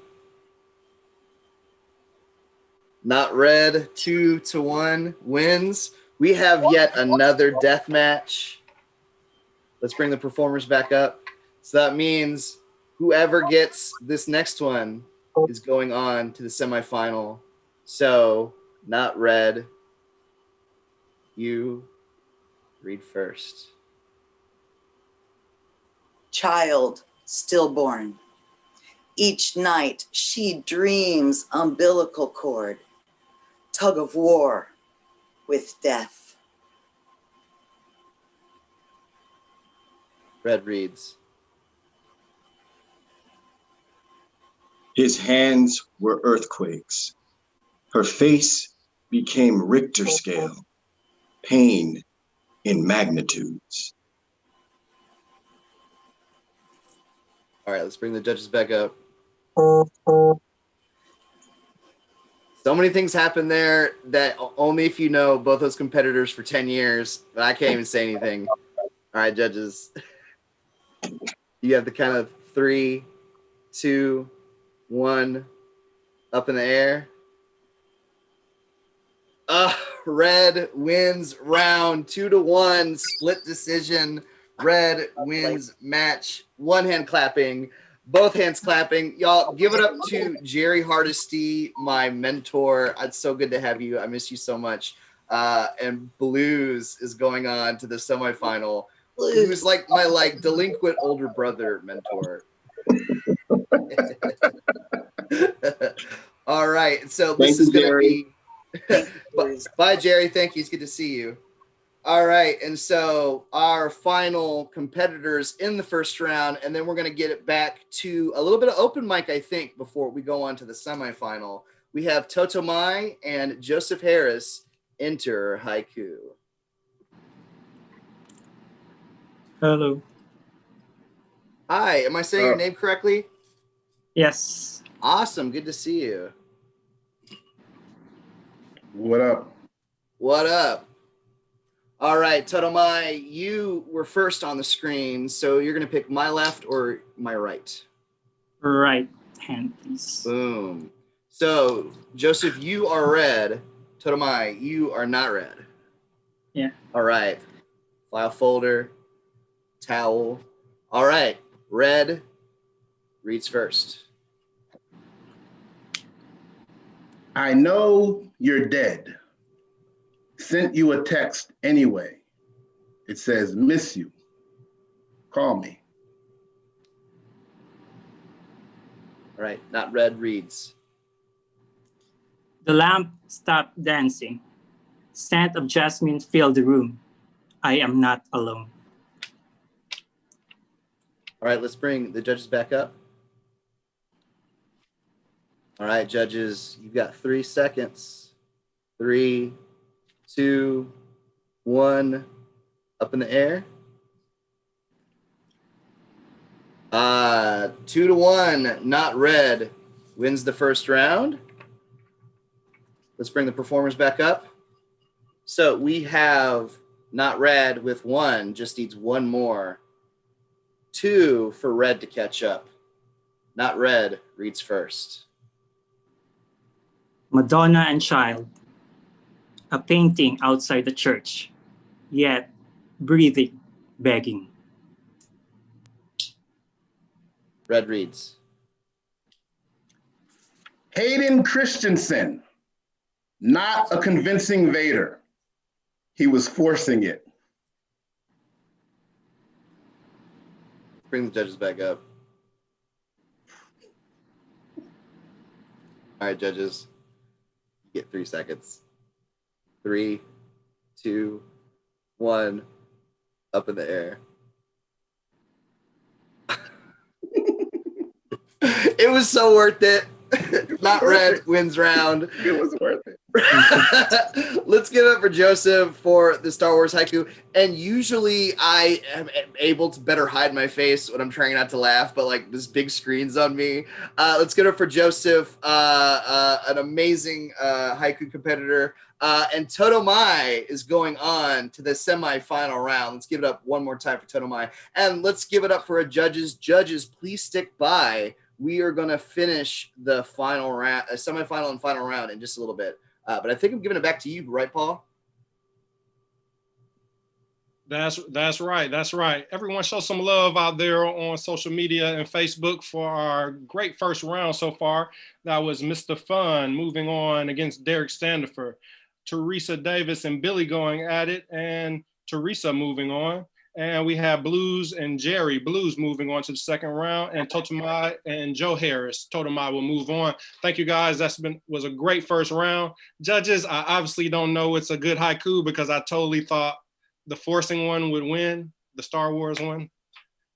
Not red, 2-1 wins. We have yet another death match. Let's bring the performers back up. So that means whoever gets this next one is going on to the semifinal. So, not red. You read first. Child stillborn. Each night she dreams umbilical cord, tug of war with death. Red reads. His hands were earthquakes. Her face became Richter scale, pain in magnitudes. All right, let's bring the judges back up. So many things happen there that only if you know both those competitors for 10 years, but I can't even say anything. All right, judges. You have the kind of 3, 2, 1, up in the air. Red wins round 2-1, split decision. Red wins match. One hand clapping, both hands clapping. Y'all give it up to Jerri Hardesty, my mentor. It's so good to have you. I miss you so much. And Bluz is going on to the semifinal. Who's like my delinquent older brother mentor. All right, so this is going to be. Bye, Jerri. Thank you. It's good to see you. All right, and so our final competitors in the first round, and then we're going to get it back to a little bit of open mic, I think, before we go on to the semifinal. We have Totomai and Joseph Harris enter Haiku. Hello. Hi, am I saying your name correctly? Yes. Awesome. Good to see you. What up? What up? All right, Totomai, you were first on the screen, so you're going to pick my left or my right? Right hand, please. Boom. So, Joseph, you are red. Totomai, you are not red. Yeah. All right. File folder, towel. All right, red reads first. I know you're dead. sent you a text anyway. It says, miss you. Call me. All right, not red reads. The lamp stopped dancing. Scent of jasmine filled the room. I am not alone. All right, let's bring the judges back up. All right, judges, you've got 3 seconds. 3, 2, 1, up in the air. 2-1, not red, wins the first round. Let's bring the performers back up. So we have not red with 1, just needs 1 more. 2 for red to catch up. Not red reads first. Madonna and Child. A painting outside the church, yet breathing, begging. Red reads. Hayden Christensen, not a convincing Vader. He was forcing it. Bring the judges back up. All right, judges, you get 3 seconds. 3, 2, 1, up in the air. It was so worth it. Not red wins round. It was worth it. Let's give it up for Joseph for the Star Wars haiku. And usually I am able to better hide my face when I'm trying not to laugh, but like this big screen's on me. Let's give it up for Joseph, an amazing haiku competitor. And Totomai is going on to the semifinal round. Let's give it up one more time for Totomai. And let's give it up for our judges. Judges, please stick by. We are going to finish the final round, semifinal and final round in just a little bit. But I think I'm giving it back to you, right, Paul? That's right. That's right. Everyone show some love out there on social media and Facebook for our great first round so far. That was MistaFunn moving on against Derrick Standifer. Theresa Davis and Billy going at it, and Theresa moving on. And we have Bluz and Jerri. Bluz moving on to the second round, and Totomai and Joe Harris. Totomai will move on. Thank you guys. Was a great first round. Judges, I obviously don't know it's a good haiku because I totally thought the forcing one would win, the Star Wars one.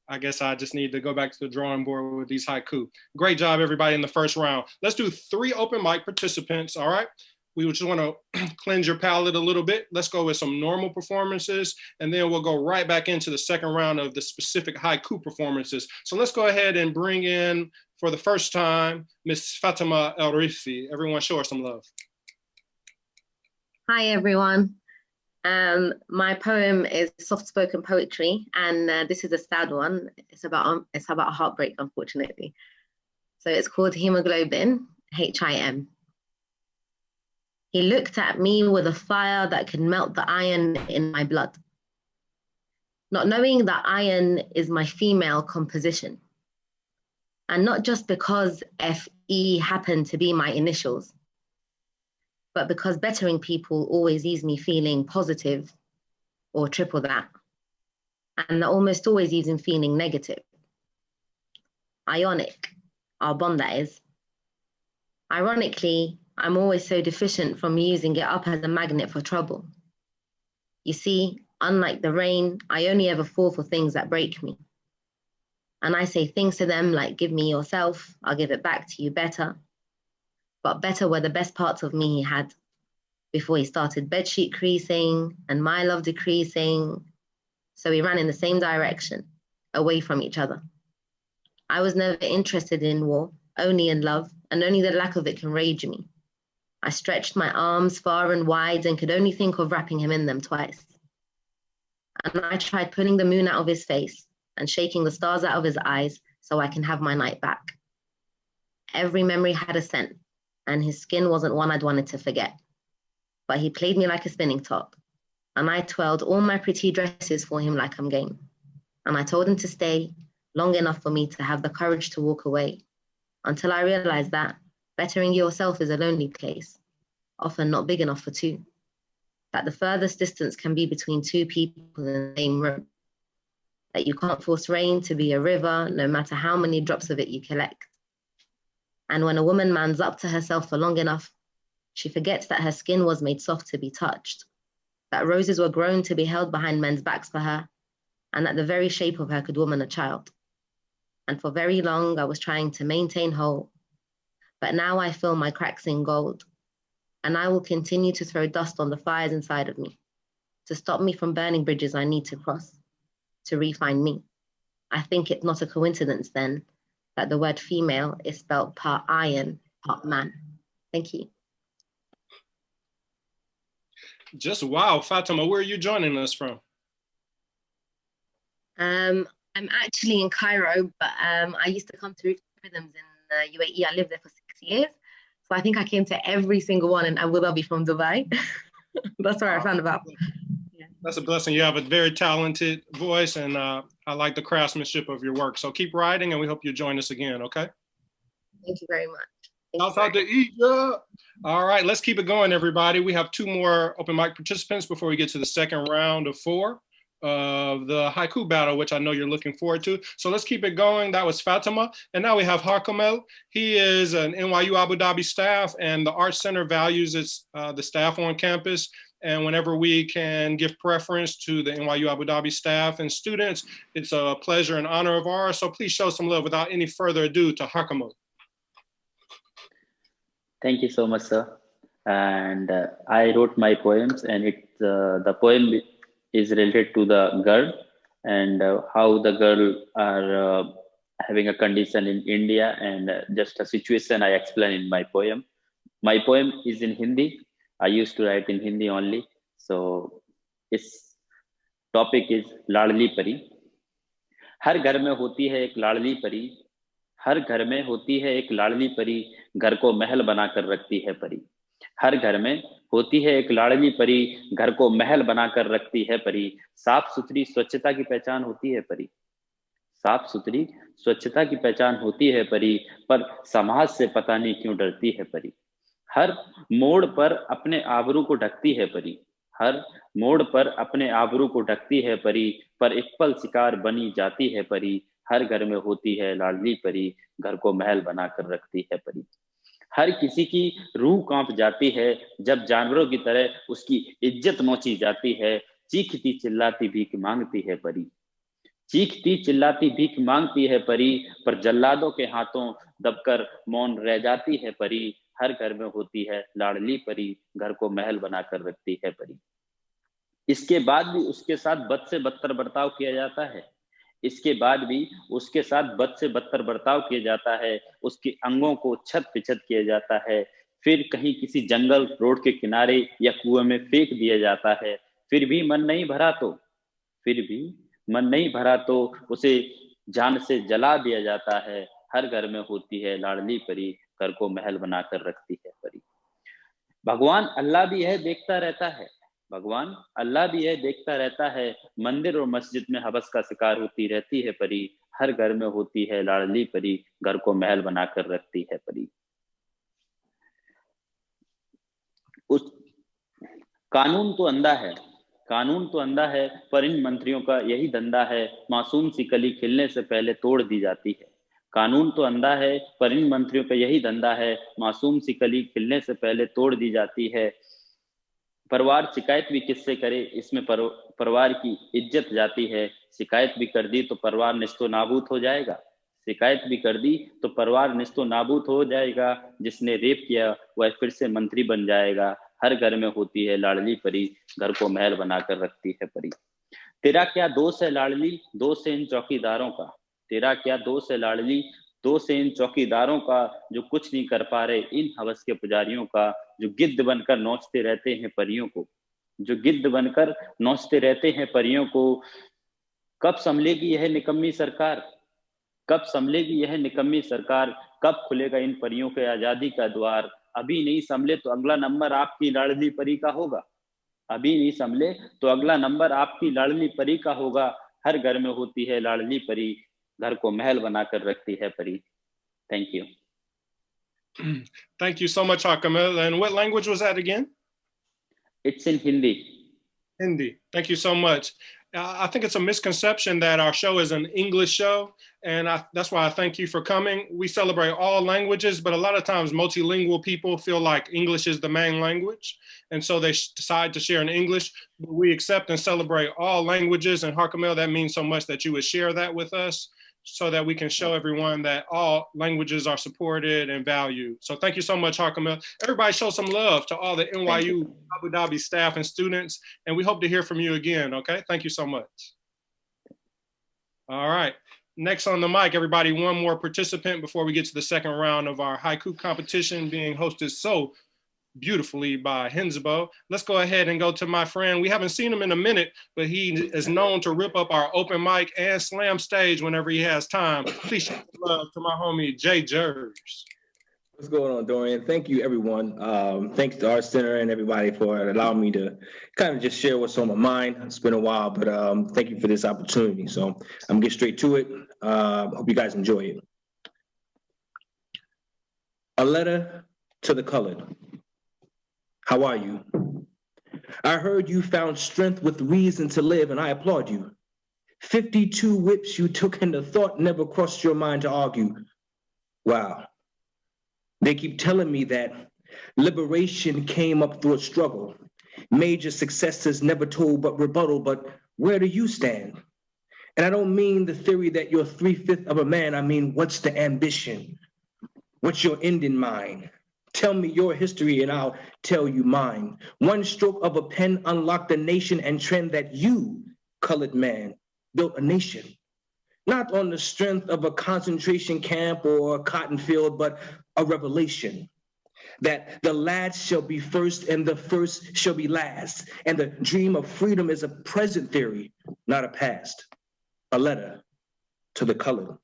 I guess I just need to go back to the drawing board with these haiku. Great job, everybody, in the first round. Let's do 3 open mic participants, all right? We just want to cleanse your palate a little bit. Let's go with some normal performances, and then we'll go right back into the second round of the specific haiku performances. So let's go ahead and bring in, for the first time, Miss Fatima ElRify. Everyone show her some love. Hi, everyone. My poem is soft-spoken poetry, and this is a sad one. It's about heartbreak, unfortunately. So it's called Hemoglobin, H-I-M. He looked at me with a fire that could melt the iron in my blood. Not knowing that iron is my female composition. And not just because F-E happened to be my initials, but because bettering people always leaves me feeling positive or triple that. And that almost always leaves him feeling negative. Ionic, our bond that is. Ironically, I'm always so deficient from using it up as a magnet for trouble. You see, unlike the rain, I only ever fall for things that break me. And I say things to them like, give me yourself, I'll give it back to you better. But better were the best parts of me he had before he started bedsheet creasing and my love decreasing. So we ran in the same direction, away from each other. I was never interested in war, only in love, and only the lack of it can rage me. I stretched my arms far and wide and could only think of wrapping him in them twice. And I tried pulling the moon out of his face and shaking the stars out of his eyes so I can have my night back. Every memory had a scent, and his skin wasn't one I'd wanted to forget. But he played me like a spinning top, and I twirled all my pretty dresses for him like I'm game. And I told him to stay long enough for me to have the courage to walk away, until I realized that bettering yourself is a lonely place, often not big enough for two. that the furthest distance can be between two people in the same room, that you can't force rain to be a river, no matter how many drops of it you collect. And when a woman mans up to herself for long enough, she forgets that her skin was made soft to be touched, that roses were grown to be held behind men's backs for her, and that the very shape of her could woman a child. And for very long, I was trying to maintain whole, but now I feel my cracks in gold, and I will continue to throw dust on the fires inside of me, to stop me from burning bridges I need to cross, to refine me. I think it's not a coincidence then that the word female is spelled part iron, part man. Thank you. Just wow, Fatima, where are you joining us from? I'm actually in Cairo, but I used to come to Rooftop Rhythms in UAE. I lived there for 6 years. So I think I came to every single one in Abu Dhabi from Dubai. That's where I found about. Yeah. That's a blessing. You have a very talented voice, and I like the craftsmanship of your work. So keep writing, and we hope you join us again, okay? Thank you very much. Shout out to Egypt. All right, let's keep it going, everybody. We have 2 more open mic participants before we get to the second round of 4 of the haiku battle, which I know you're looking forward to. So let's keep it going. That was Fatima. And now we have Harkamal. He is an NYU Abu Dhabi staff, and the Art Center values its, the staff on campus. And whenever we can give preference to the NYU Abu Dhabi staff and students, it's a pleasure and honor of ours. So please show some love without any further ado to Harkamal. Thank you so much, sir. And I wrote my poems, and the poem is related to the girl and how the girl are having a condition in India, and just a situation I explain in my poem. My poem is in Hindi. I used to write in Hindi only. So its topic is लाडली परी. हर घर में होती है एक लाडली परी. हर घर में होती है एक लाडली परी. घर को महल बनाकर रखती है परी. हर घर में होती है एक लाडली परी. घर को महल बनाकर रखती है परी. साफ सुथरी स्वच्छता की पहचान होती है परी. साफ सुथरी स्वच्छता की पहचान होती है परी. पर समाज से पता नहीं क्यों डरती है परी. हर मोड़ पर अपने आबरू को ढकती है परी. हर मोड़ पर अपने आबरू को ढकती है परी. पर एक पल शिकार बनी जाती है परी. हर घर में होती है लाडली परी. घर को महल बनाकर रखती है परी. हर किसी की रूह कांप जाती है जब जानवरों की तरह उसकी इज्जत नोची जाती है. चीखती चिल्लाती भीख मांगती है परी. चीखती चिल्लाती भीख मांगती है परी. पर जल्लादों के हाथों दबकर मौन रह जाती है परी. हर घर में होती है लाडली परी. घर को महल बनाकर रखती है परी. इसके बाद भी उसके साथ बद से बदतर बर्ताव किया जाता है. इसके बाद भी उसके साथ बद से बदतर बर्ताव किया जाता है. उसके अंगों को छत पिछत किया जाता है. फिर कहीं किसी जंगल रोड के किनारे या कुएं में फेंक दिया जाता है. फिर भी मन नहीं भरा तो उसे जान से जला दिया जाता है. हर घर में होती है लाडली परी. घर को महल बनाकर रखती है परी. भगवान अल्लाह भी यह देखता रहता है. भगवान अल्लाह भी यह देखता रहता है. मंदिर और मस्जिद में हवस का शिकार होती रहती है परी. हर घर में होती है लाडली परी. घर को महल बनाकर रखती है परी. उस कानून तो अंधा है. कानून तो अंधा है पर इन मंत्रियों का यही धंधा है. मासूम सी कली खिलने से पहले तोड़ दी जाती है. कानून तो अंधा है पर इन मंत्रियों का यही धंधा है. मासूम सी कली खिलने से पहले तोड़ दी जाती है. परिवार शिकायत भी किससे करे. इसमें परिवार की इज्जत जाती है. शिकायत भी कर दी तो परिवार निस्तो नाबूद हो जाएगा. शिकायत भी कर दी तो परिवार निस्तो नाबूद हो जाएगा. जिसने रेप किया वह फिर से मंत्री बन जाएगा. हर घर में होती है लाडली परी. घर को महल बनाकर रखती है परी. तेरा क्या दोष है लाडली. दोष है इन चौकीदारों का. तेरा क्या दोष है लाडली. दोष है इन चौकीदारों का जो कुछ नहीं कर पा रहे. इन हवस के पुजारियों का जो गिद्ध बनकर नोचते रहते हैं परियों को. जो गिद्ध बनकर नोचते रहते हैं परियों को. कब संभलेगी यह निकम्मी सरकार. कब संभलेगी यह निकम्मी सरकार. कब खुलेगा इन परियों के आजादी का द्वार. अभी नहीं संभले तो अगला नंबर आपकी लाडली परी का होगा. अभी नहीं संभले तो अगला नंबर आपकी लाडली परी का होगा. हर घर में होती है लाडली परी. घर को महल बनाकर रखती है परी. Thank you. Thank you so much, Hakeem. And what language was that again? It's in Hindi. Hindi. Thank you so much. I think it's a misconception that our show is an English show, and that's why I thank you for coming. We celebrate all languages, but a lot of times multilingual people feel like English is the main language, and so they decide to share in English. But we accept and celebrate all languages, and Harkamal, that means so much that you would share that with us so that we can show everyone that all languages are supported and valued. So thank you so much, Harkamal. Everybody show some love to all the NYU Abu Dhabi staff and students, and we hope to hear from you again, okay? Thank you so much. All right, next on the mic, everybody, one more participant before we get to the second round of our haiku competition being hosted so beautifully by Hensbo. Let's go ahead and go to my friend. We haven't seen him in a minute, but he is known to rip up our open mic and slam stage whenever he has time. Please show love to my homie, Jerz. What's going on, Dorian? Thank you, everyone. Thanks to Art Center and everybody for allowing me to kind of just share what's on my mind. It's been a while, but thank you for this opportunity. So I'm gonna get straight to it. Hope you guys enjoy it. A letter to the colored. How are you? I heard you found strength with reason to live, and I applaud you. 52 whips you took, and the thought never crossed your mind to argue. Wow. They keep telling me that liberation came up through a struggle. Major successes never told but rebuttal, but where do you stand? And I don't mean the theory that you're 3/5 of a man. I mean, what's the ambition? What's your end in mind? Tell me your history and I'll tell you mine. One stroke of a pen unlocked a nation and trend that you, colored man, built a nation. Not on the strength of a concentration camp or a cotton field, but a revelation. That the last shall be first and the first shall be last. And the dream of freedom is a present theory, not a past. A letter to the colored.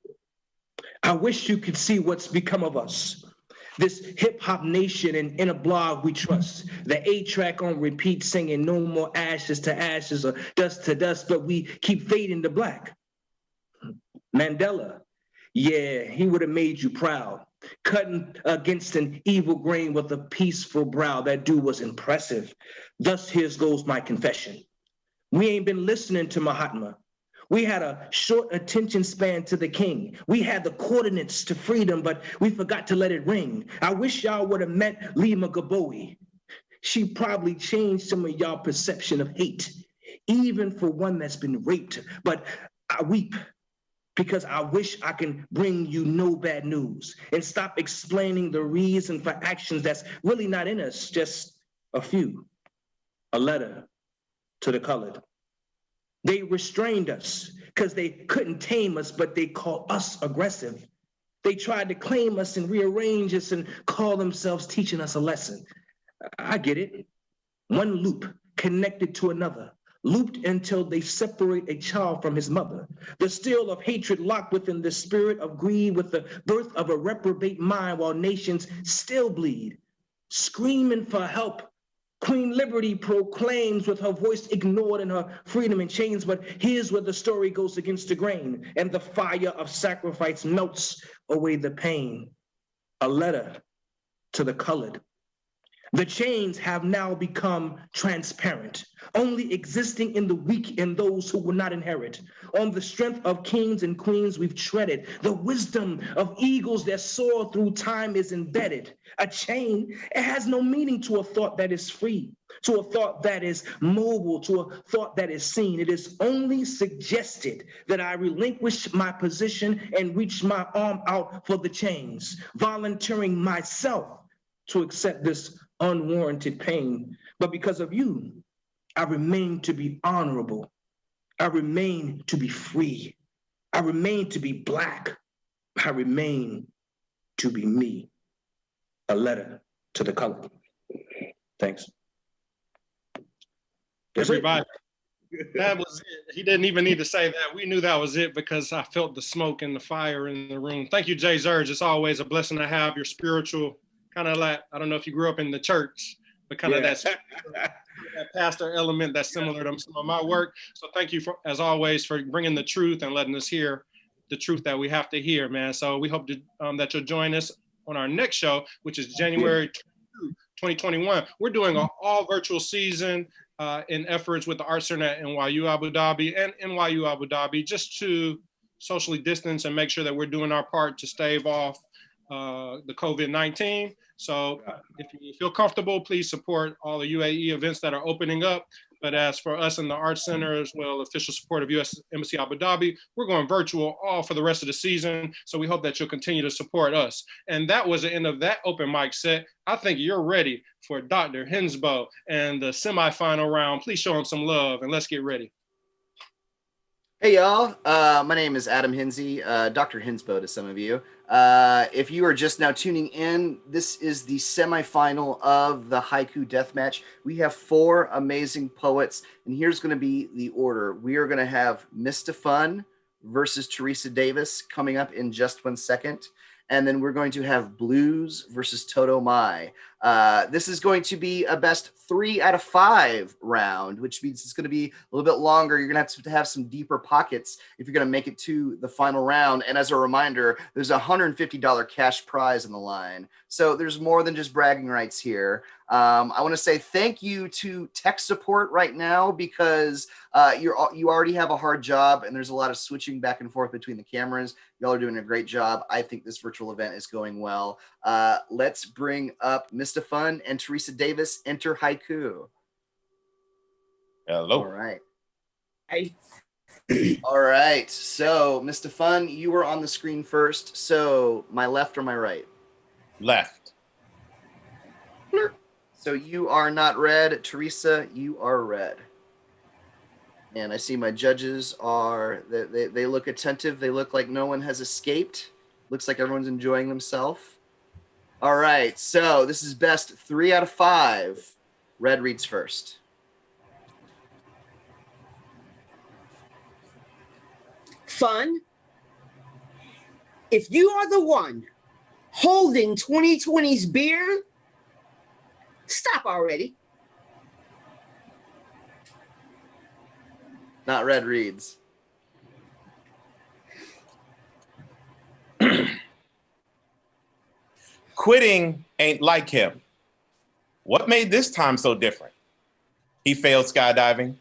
I wish you could see what's become of us. This hip hop nation and in a blog we trust. The 8-track on repeat singing no more ashes to ashes or dust to dust, but we keep fading to black. Mandela, yeah, he would have made you proud. Cutting against an evil grain with a peaceful brow. That dude was impressive. Thus here goes my confession. We ain't been listening to Mahatma. We had a short attention span to the king. We had the coordinates to freedom, but we forgot to let it ring. I wish y'all would have met Lima Gaboe. She probably changed some of y'all perception of hate, even for one that's been raped. But I weep because I wish I can bring you no bad news and stop explaining the reason for actions that's really not in us, just a few. A letter to the colored. They restrained us because they couldn't tame us, but they called us aggressive. They tried to claim us and rearrange us and call themselves teaching us a lesson. I get it. One loop connected to another, looped until they separate a child from his mother. The steel of hatred locked within the spirit of greed with the birth of a reprobate mind while nations still bleed. Screaming for help, Queen Liberty proclaims with her voice ignored and her freedom in chains, but here's where the story goes against the grain and the fire of sacrifice melts away the pain. A letter to the colored. The chains have now become transparent, only existing in the weak and those who will not inherit. On the strength of kings and queens we've treaded. The wisdom of eagles that soar through time is embedded. A chain, it has no meaning to a thought that is free, to a thought that is mobile, to a thought that is seen. It is only suggested that I relinquish my position and reach my arm out for the chains, volunteering myself to accept this unwarranted pain. But because of you, I remain to be honorable. I remain to be free. I remain to be Black. I remain to be me. A letter to the colored. Thanks. Everybody, that was it. He didn't even need to say that. We knew that was it because I felt the smoke and the fire in the room. Thank you, Jerz. It's always a blessing to have your spiritual kind of like, I don't know if you grew up in the church, but kind of that pastor element that's similar to some of my work. So thank you, as always, for bringing the truth and letting us hear the truth that we have to hear, man. So we hope to, that you'll join us on our next show, which is January 22, 2021. We're doing an all virtual season in efforts with the Art Center at NYU Abu Dhabi and NYU Abu Dhabi, just to socially distance and make sure that we're doing our part to stave off the COVID-19. So if you feel comfortable, please support all the UAE events that are opening up. But as for us in the Arts Center, as well, official support of U.S. Embassy Abu Dhabi, we're going virtual all for the rest of the season. So we hope that you'll continue to support us. And that was the end of that open mic set. I think you're ready for Dr. Hinsbo and the semifinal round. Please show him some love and let's get ready. Hey y'all, my name is Adam Hinsey, Dr. Hinsbo to some of you. If you are just now tuning in, this is the semifinal of the Haiku Deathmatch. We have 4 amazing poets, and here's going to be the order. We are going to have MistaFun versus Theresa Davis coming up in just 1 second. And then we're going to have Bluz versus Totomai. This is going to be a best 3 out of 5 round, which means it's going to be a little bit longer. You're going to have some deeper pockets if you're going to make it to the final round. And as a reminder, there's a $150 cash prize on the line. So there's more than just bragging rights here. I want to say thank you to tech support right now, because you already have a hard job and there's a lot of switching back and forth between the cameras. Y'all are doing a great job. I think this virtual event is going well. Let's bring up MistaFun and Theresa Davis. Enter Haiku. Hello. All right. All right. So, MistaFun, you were on the screen first. So, my left or my right? Left. So you are not red. Theresa, you are red. And I see my judges are, they look attentive. They look like no one has escaped. Looks like everyone's enjoying themselves. All right, so this is best 3 out of 5. Red reads first. Fun. If you are the one holding 2020's beer, stop already. Not red reads. Quitting ain't like him. What made this time so different? He failed skydiving.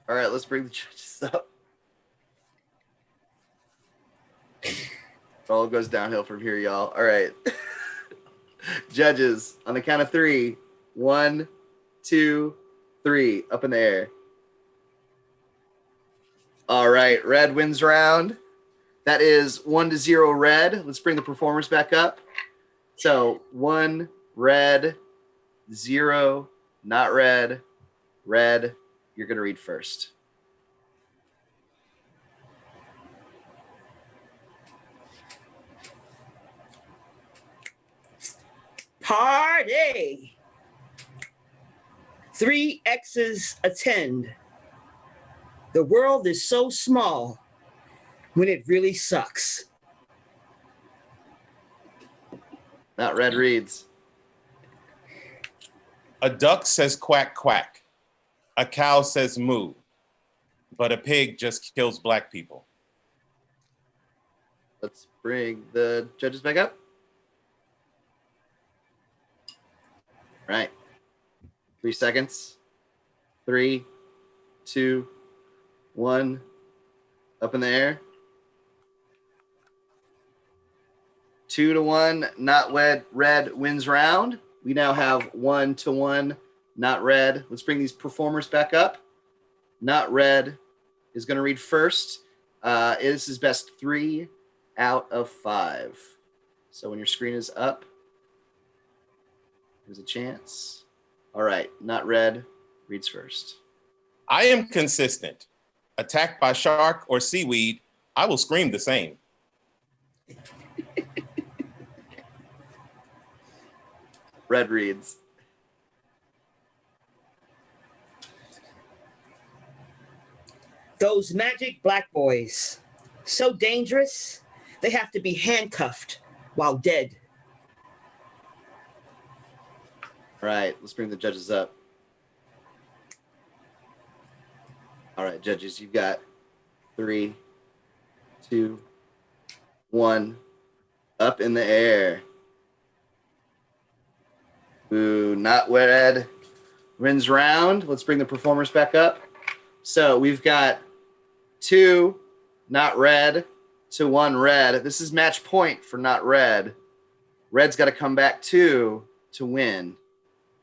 All right, let's bring the judges up. All goes downhill from here, y'all. All right. Judges, on the count of 3. 1, 2, 3. Up in the air. All right, red wins round. That is 1-0 red. Let's bring the performers back up. So 1 red, 0 not red. Red, you're going to read first. Party. 3 X's attend. The world is so small when it really sucks. Not red reads. A duck says quack, quack. A cow says moo. But a pig just kills black people. Let's bring the judges back up. Right. 3 seconds. 3, 2, 1. Up in the air. 2-1. Not red wins round. We now have 1-1. Not red. Let's bring these performers back up. Not red is going to read first. This is best 3 out of 5. So when your screen is up, there's a chance. All right, not red reads first. I am consistent. Attacked by shark or seaweed, I will scream the same. Red reads. Those magic black boys, so dangerous, they have to be handcuffed while dead. All right, let's bring the judges up. All right, judges, you've got 3, 2, 1. Up in the air. Ooh, not red wins round. Let's bring the performers back up. So we've got 2 not red to 1 red. This is match point for not red. Red's got to come back 2 to win.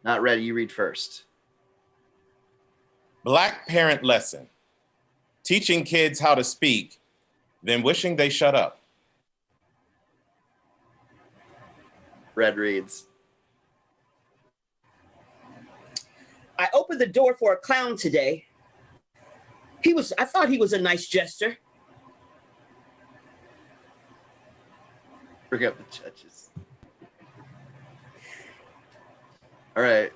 Not red, you read first. Black parent lesson. Teaching kids how to speak, then wishing they shut up. Red reads. I opened the door for a clown today. I thought he was a nice jester. Bring up the judges. All right.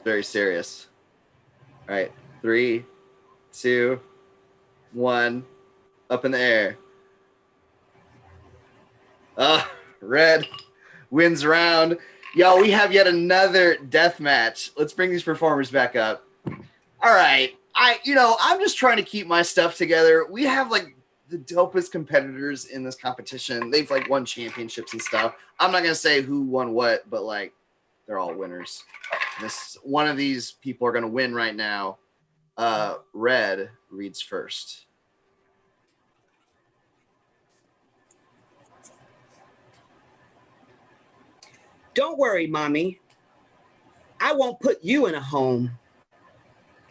Very serious. All right. 3, 2, 1. Up in the air. Red wins round. Y'all, we have yet another death match. Let's bring these performers back up. All right. I'm just trying to keep my stuff together. We have like the dopest competitors in this competition. They've like won championships and stuff. I'm not going to say who won what, but like they're all winners. One of these people are going to win right now. Red reads first. Don't worry, Mommy. I won't put you in a home.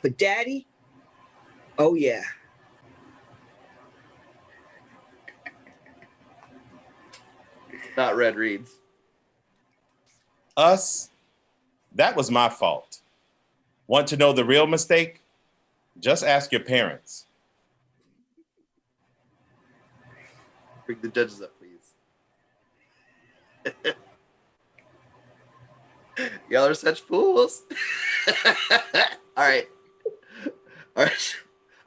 But Daddy, oh yeah. Not red reads. Us, that was my fault. Want to know the real mistake? Just ask your parents. Bring the judges up, please. Y'all are such fools. All right.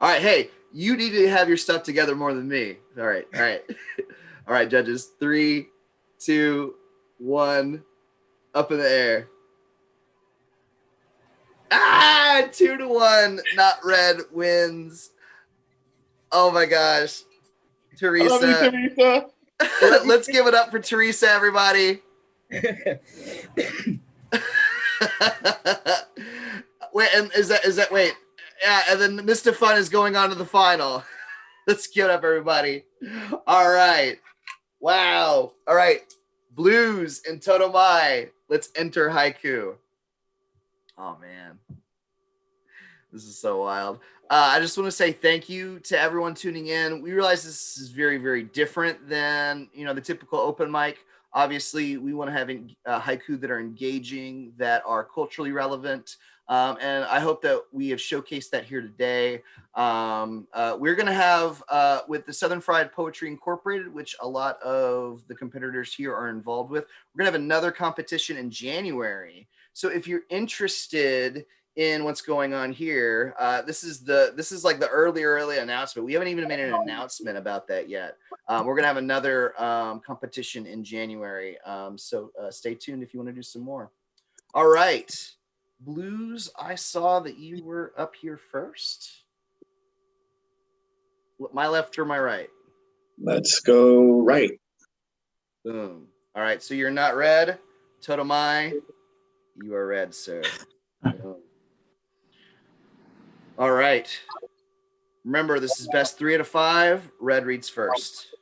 Hey, you need to have your stuff together more than me. All right. All right, judges. 3, 2, 1. Up in the air. 2 to 1. Not red wins. Oh my gosh. Theresa. I love you, Theresa. Let's give it up for Theresa, everybody. Wait, and is that wait? Yeah, and then MistaFunn is going on to the final. Let's give it up, everybody. All right. Wow. All right. Bluz and Totomai. Let's enter Haiku. Oh man. This is so wild. I just want to say thank you to everyone tuning in. We realize this is very, very different than the typical open mic. Obviously, we want to have haiku that are engaging, that are culturally relevant. And I hope that we have showcased that here today. We're going to have, with the Southern Fried Poetry Incorporated, which a lot of the competitors here are involved with, we're going to have another competition in January. So if you're interested in what's going on here, this is like the early announcement. We haven't even made an announcement about that yet. We're gonna have another competition in January, so stay tuned if you want to do some more. All right, Bluz, I saw that you were up here first. My left or my right? Let's go right. Boom. All right, so you're not red. Totomai, you are red, sir. All right. Remember, this is best 3 out of 5. Red reads first.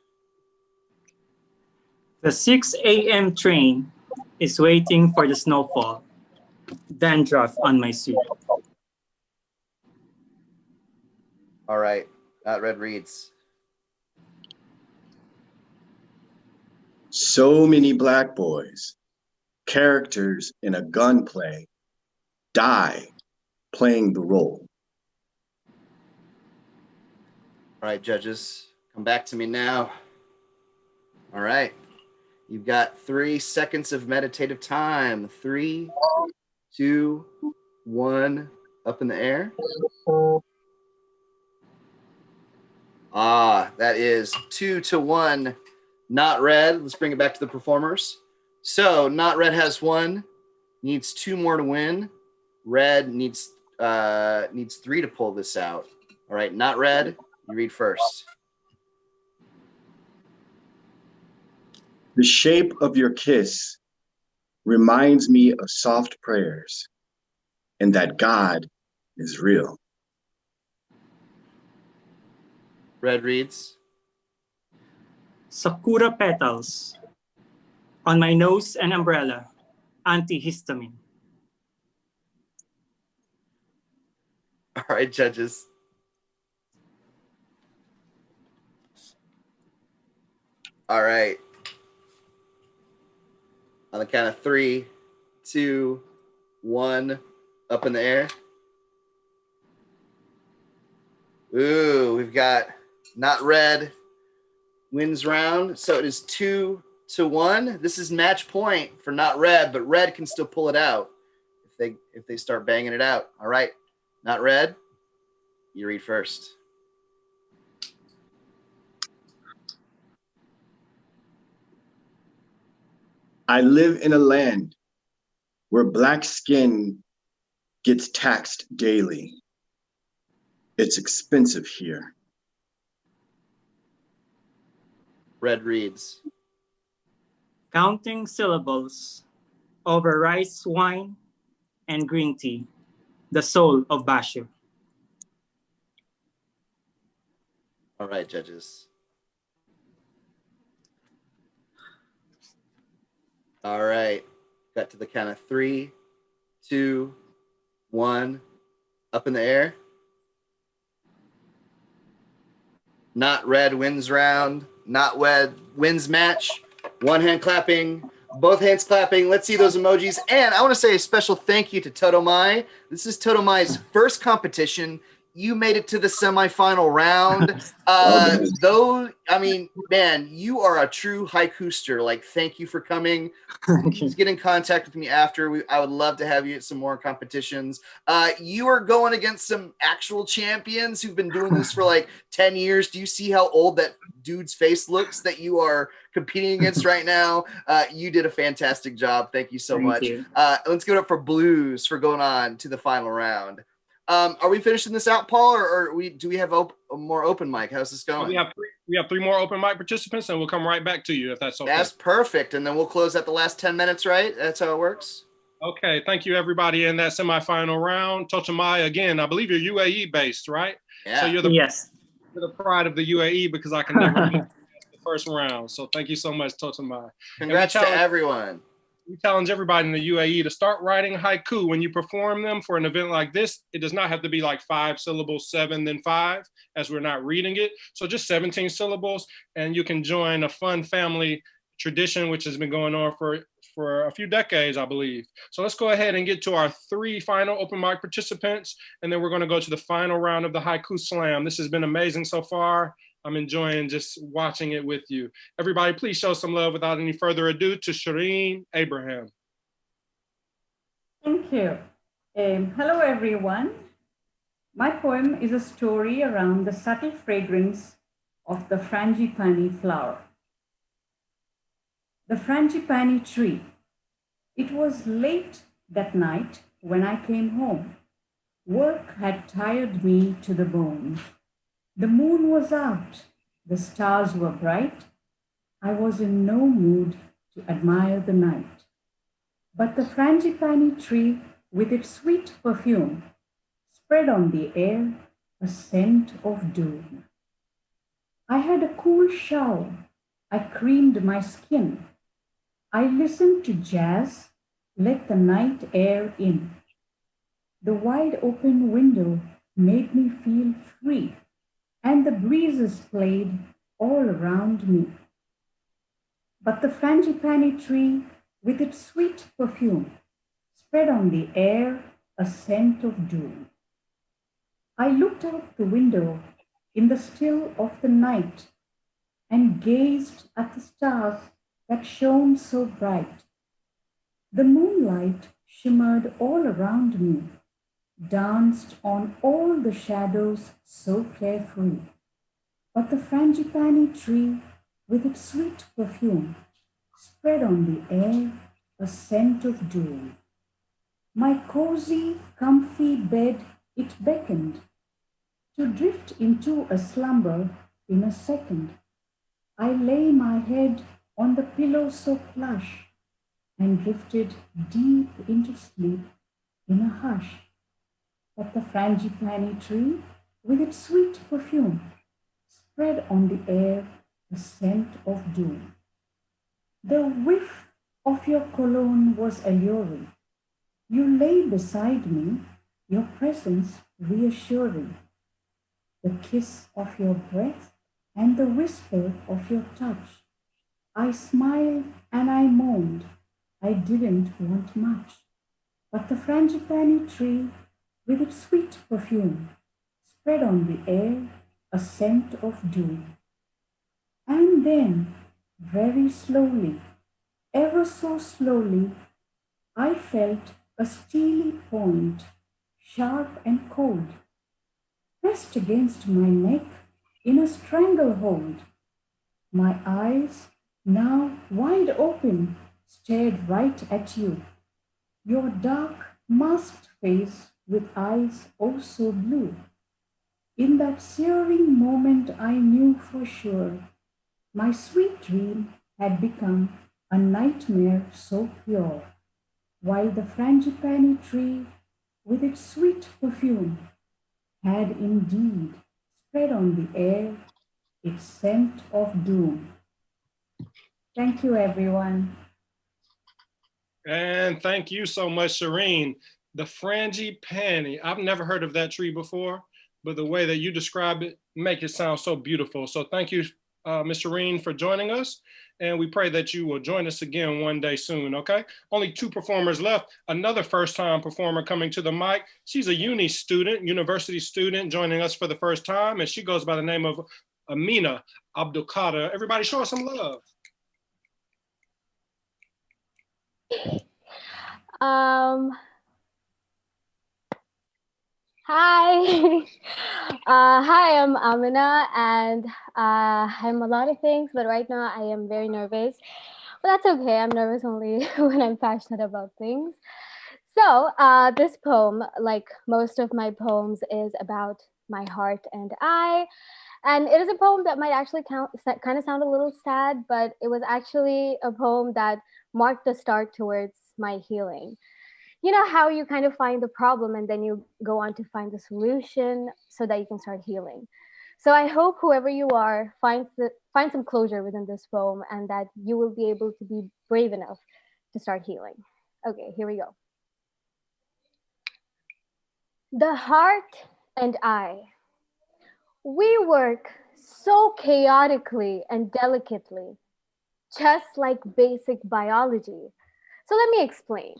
The 6 a.m. train is waiting for the snowfall. Dandruff on my suit. All right. Red reads. So many black boys, characters in a gunplay, die playing the role. All right, judges, come back to me now. All right. You've got 3 seconds of meditative time. 3, 2, 1, up in the air. That is 2 to 1, not red. Let's bring it back to the performers. So not red has 1, needs 2 more to win. Red needs 3 to pull this out. All right, not red. You read first. The shape of your kiss reminds me of soft prayers and that God is real. Red reads. Sakura petals. On my nose and umbrella, antihistamine. All right, judges. All right. On the count of 3, 2, 1, up in the air. Ooh, we've got not red wins round. So it is 2-1. This is match point for not red, but red can still pull it out if they start banging it out. All right. Not red. You read first. I live in a land where black skin gets taxed daily. It's expensive here. Red reads. Counting syllables over rice wine and green tea, the soul of Bashir. All right, judges. All right. Got to the count of 3, 2, 1. Up in the air. Not red wins round. Not red wins match. One hand clapping. Both hands clapping. Let's see those emojis. And I want to say a special thank you to Totomai. This is Totomai's first competition. You made it to the semifinal round. Though, I mean, man, you are a true haikuster. Like, thank you for coming. Please get in contact with me after. I would love to have you at some more competitions. You are going against some actual champions who've been doing this for like 10 years. Do you see how old that dude's face looks that you are competing against right now? You did a fantastic job. Thank you so much. Let's give it up for Bluz for going on to the final round. Are we finishing this out, Paul, or do we have a more open mic? How's this going? We have 3 more open mic participants, and we'll come right back to you if that's okay. That's perfect, and then we'll close at the last 10 minutes, right? That's how it works. Okay, thank you everybody in that semifinal round. Totomai, again, I believe you're UAE based, right? Yeah. So you're the pride of the UAE because I can never beat the first round. So thank you so much, Totomai. Congrats to everyone. We challenge everybody in the UAE to start writing haiku. When you perform them for an event like this, it does not have to be like 5 syllables, 7, then 5, as we're not reading it. So just 17 syllables, and you can join a fun family tradition, which has been going on for a few decades, I believe. So let's go ahead and get to our 3 final open mic participants, and then we're going to go to the final round of the Haiku Slam. This has been amazing so far. I'm enjoying just watching it with you. Everybody, please show some love without any further ado to Shereen Abraham. Thank you. Hello, everyone. My poem is a story around the subtle fragrance of the frangipani flower. The frangipani tree. It was late that night when I came home. Work had tired me to the bone. The moon was out, the stars were bright. I was in no mood to admire the night. But the frangipani tree, with its sweet perfume, spread on the air a scent of doom. I had a cool shower, I creamed my skin. I listened to jazz, let the night air in. The wide open window made me feel free, and the breezes played all around me. But the frangipani tree, with its sweet perfume, spread on the air a scent of doom. I looked out the window in the still of the night and gazed at the stars that shone so bright. The moonlight shimmered all around me, danced on all the shadows so carefree. But the frangipani tree, with its sweet perfume, spread on the air a scent of doom. My cozy, comfy bed it beckoned to drift into a slumber in a second. I lay my head on the pillow so plush, and drifted deep into sleep in a hush. But the frangipani tree, with its sweet perfume, spread on the air the scent of doom. The whiff of your cologne was alluring. You lay beside me, your presence reassuring. The kiss of your breath and the whisper of your touch. I smiled and I moaned. I didn't want much. But the frangipani tree, with its sweet perfume, spread on the air a scent of doom. And then, very slowly, ever so slowly, I felt a steely point, sharp and cold, pressed against my neck in a stranglehold. My eyes, now wide open, stared right at you, your dark, masked face with eyes oh so blue. In that searing moment, I knew for sure my sweet dream had become a nightmare so pure, while the frangipani tree, with its sweet perfume, had indeed spread on the air its scent of doom. Thank you, everyone. And thank you so much, Shereen. The frangipani, I've never heard of that tree before, but the way that you described it make it sound so beautiful. So thank you, Ms. Shereen, for joining us. And we pray that you will join us again one day soon, okay? Only 2 performers left. Another first-time performer coming to the mic. She's a university student, joining us for the first time, and she goes by the name of Amina Abdul. Everybody show her some love. Hi. Hi, I'm Amina, and I'm a lot of things, but right now I am very nervous. But that's okay. I'm nervous only when I'm passionate about things. So this poem, like most of my poems, is about my heart and I. And it is a poem that might actually kind of sound a little sad, but it was actually a poem that marked the start towards my healing. You know how you kind of find the problem and then you go on to find the solution so that you can start healing. So I hope whoever you are finds some closure within this poem and that you will be able to be brave enough to start healing. Okay, here we go. The heart and I. We work so chaotically and delicately, just like basic biology. So let me explain.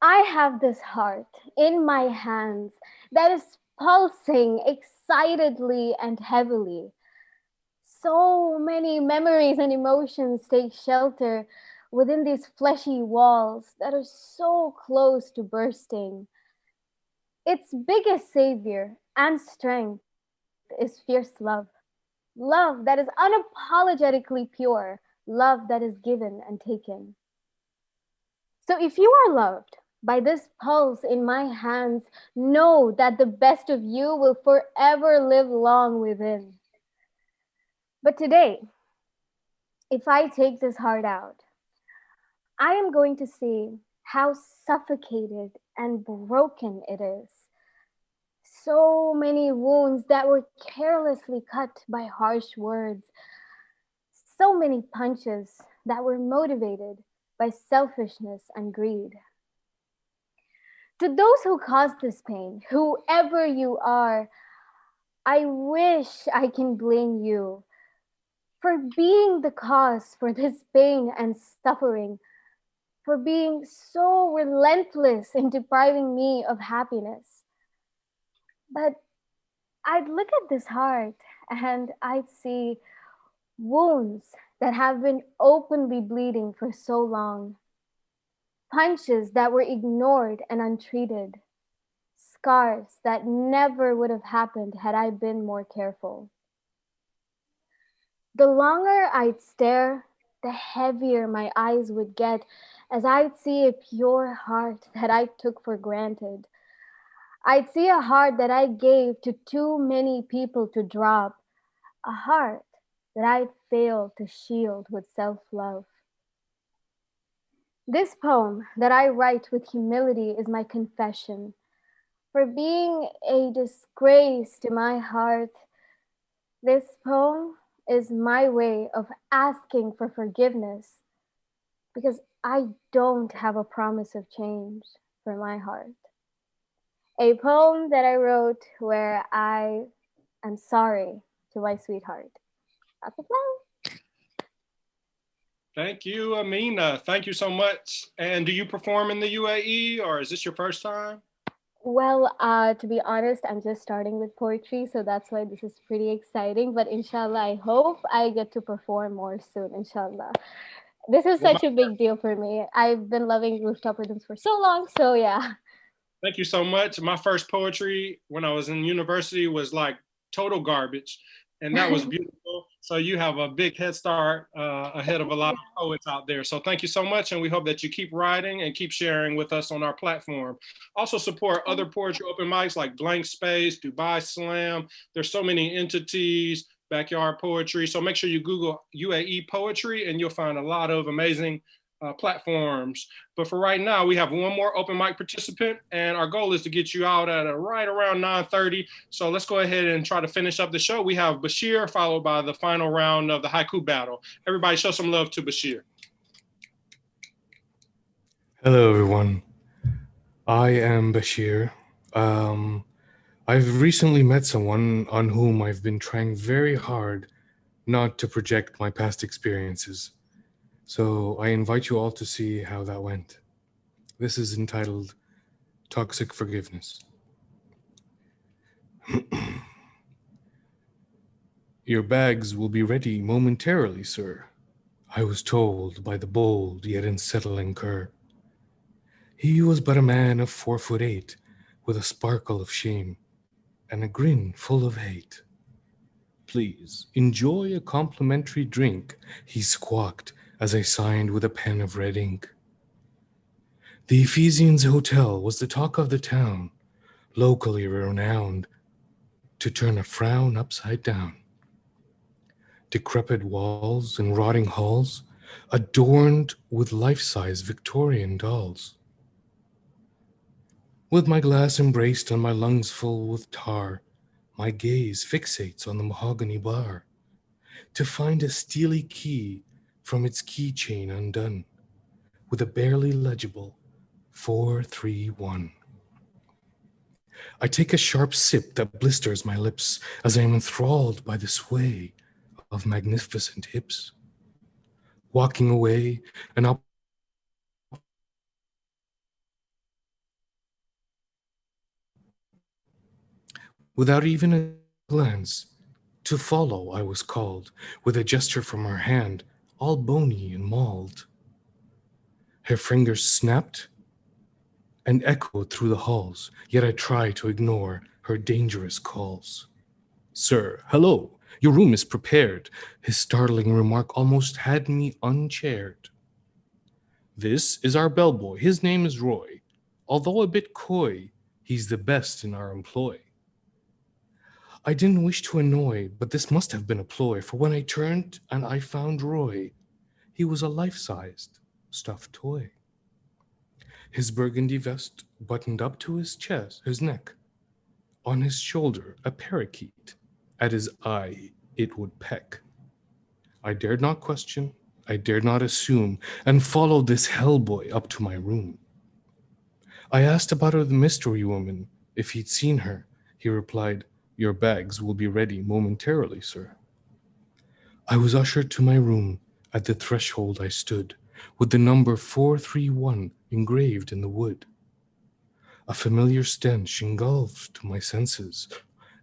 I have this heart in my hands that is pulsing excitedly and heavily. So many memories and emotions take shelter within these fleshy walls that are so close to bursting. Its biggest savior and strength is fierce love. Love that is unapologetically pure. Love that is given and taken. So if you are loved by this pulse in my hands, know that the best of you will forever live long within. But today, if I take this heart out, I am going to see how suffocated and broken it is. So many wounds that were carelessly cut by harsh words. So many punches that were motivated by selfishness and greed. To those who caused this pain, whoever you are, I wish I can blame you for being the cause for this pain and suffering, for being so relentless in depriving me of happiness. But I'd look at this heart and I'd see wounds that have been openly bleeding for so long. Punches that were ignored and untreated. Scars that never would have happened had I been more careful. The longer I'd stare, the heavier my eyes would get as I'd see a pure heart that I took for granted. I'd see a heart that I gave to too many people to drop. A heart that I'd failed to shield with self-love. This poem that I write with humility is my confession for being a disgrace to my heart. This poem is my way of asking for forgiveness because I don't have a promise of change for my heart. A poem that I wrote where I am sorry to my sweetheart. That's a poem. Thank you, Amina. Thank you so much. And do you perform in the UAE or is this your first time? Well, to be honest, I'm just starting with poetry, so that's why this is pretty exciting. But inshallah, I hope I get to perform more soon, inshallah. This is such a big deal for me. I've been loving Rooftop Rhythms for so long, so yeah. Thank you so much. My first poetry when I was in university was like total garbage, and that was beautiful. So you have a big head start ahead of a lot of poets out there. So thank you so much, and we hope that you keep writing and keep sharing with us on our platform. Also support other poetry open mics like Blank Space, Dubai Slam. There's so many entities, Backyard Poetry. So make sure you Google UAE Poetry, and you'll find a lot of amazing platforms. But for right now, we have one more open mic participant, and our goal is to get you out at right around 9:30. So let's go ahead and try to finish up the show. We have Bashir, followed by the final round of the haiku battle. Everybody show some love to Bashir. Hello, everyone. I am Bashir. I've recently met someone on whom I've been trying very hard not to project my past experiences. So I invite you all to see how that went. This is entitled Toxic Forgiveness. Your bags will be ready momentarily, sir, I was told by the bold yet unsettling cur. He was but a man of 4'8", with a sparkle of shame and a grin full of hate. Please enjoy a complimentary drink, he squawked as I signed with a pen of red ink. The Ephesians Hotel was the talk of the town, locally renowned to turn a frown upside down. Decrepit walls and rotting halls, adorned with life-size Victorian dolls. With my glass embraced and my lungs full with tar, my gaze fixates on the mahogany bar, to find a steely key from its keychain undone, with a barely legible 431. I take a sharp sip that blisters my lips as I am enthralled by the sway of magnificent hips. Walking away, and without even a glance, to follow I was called, with a gesture from her hand, all bony and mauled. Her fingers snapped and echoed through the halls, yet I try to ignore her dangerous calls. Sir, hello, your room is prepared. His startling remark almost had me unchaired. This is our bellboy, his name is Roy. Although a bit coy, he's the best in our employ. I didn't wish to annoy, but this must have been a ploy, for when I turned and I found Roy, he was a life-sized stuffed toy. His burgundy vest buttoned up to his chest, his neck. On his shoulder, a parakeet. At his eye, it would peck. I dared not question, I dared not assume, and followed this hellboy up to my room. I asked about her, the mystery woman, if he'd seen her. He replied, your bags will be ready momentarily, sir. I was ushered to my room. At the threshold I stood, with the number 431 engraved in the wood. A familiar stench engulfed my senses.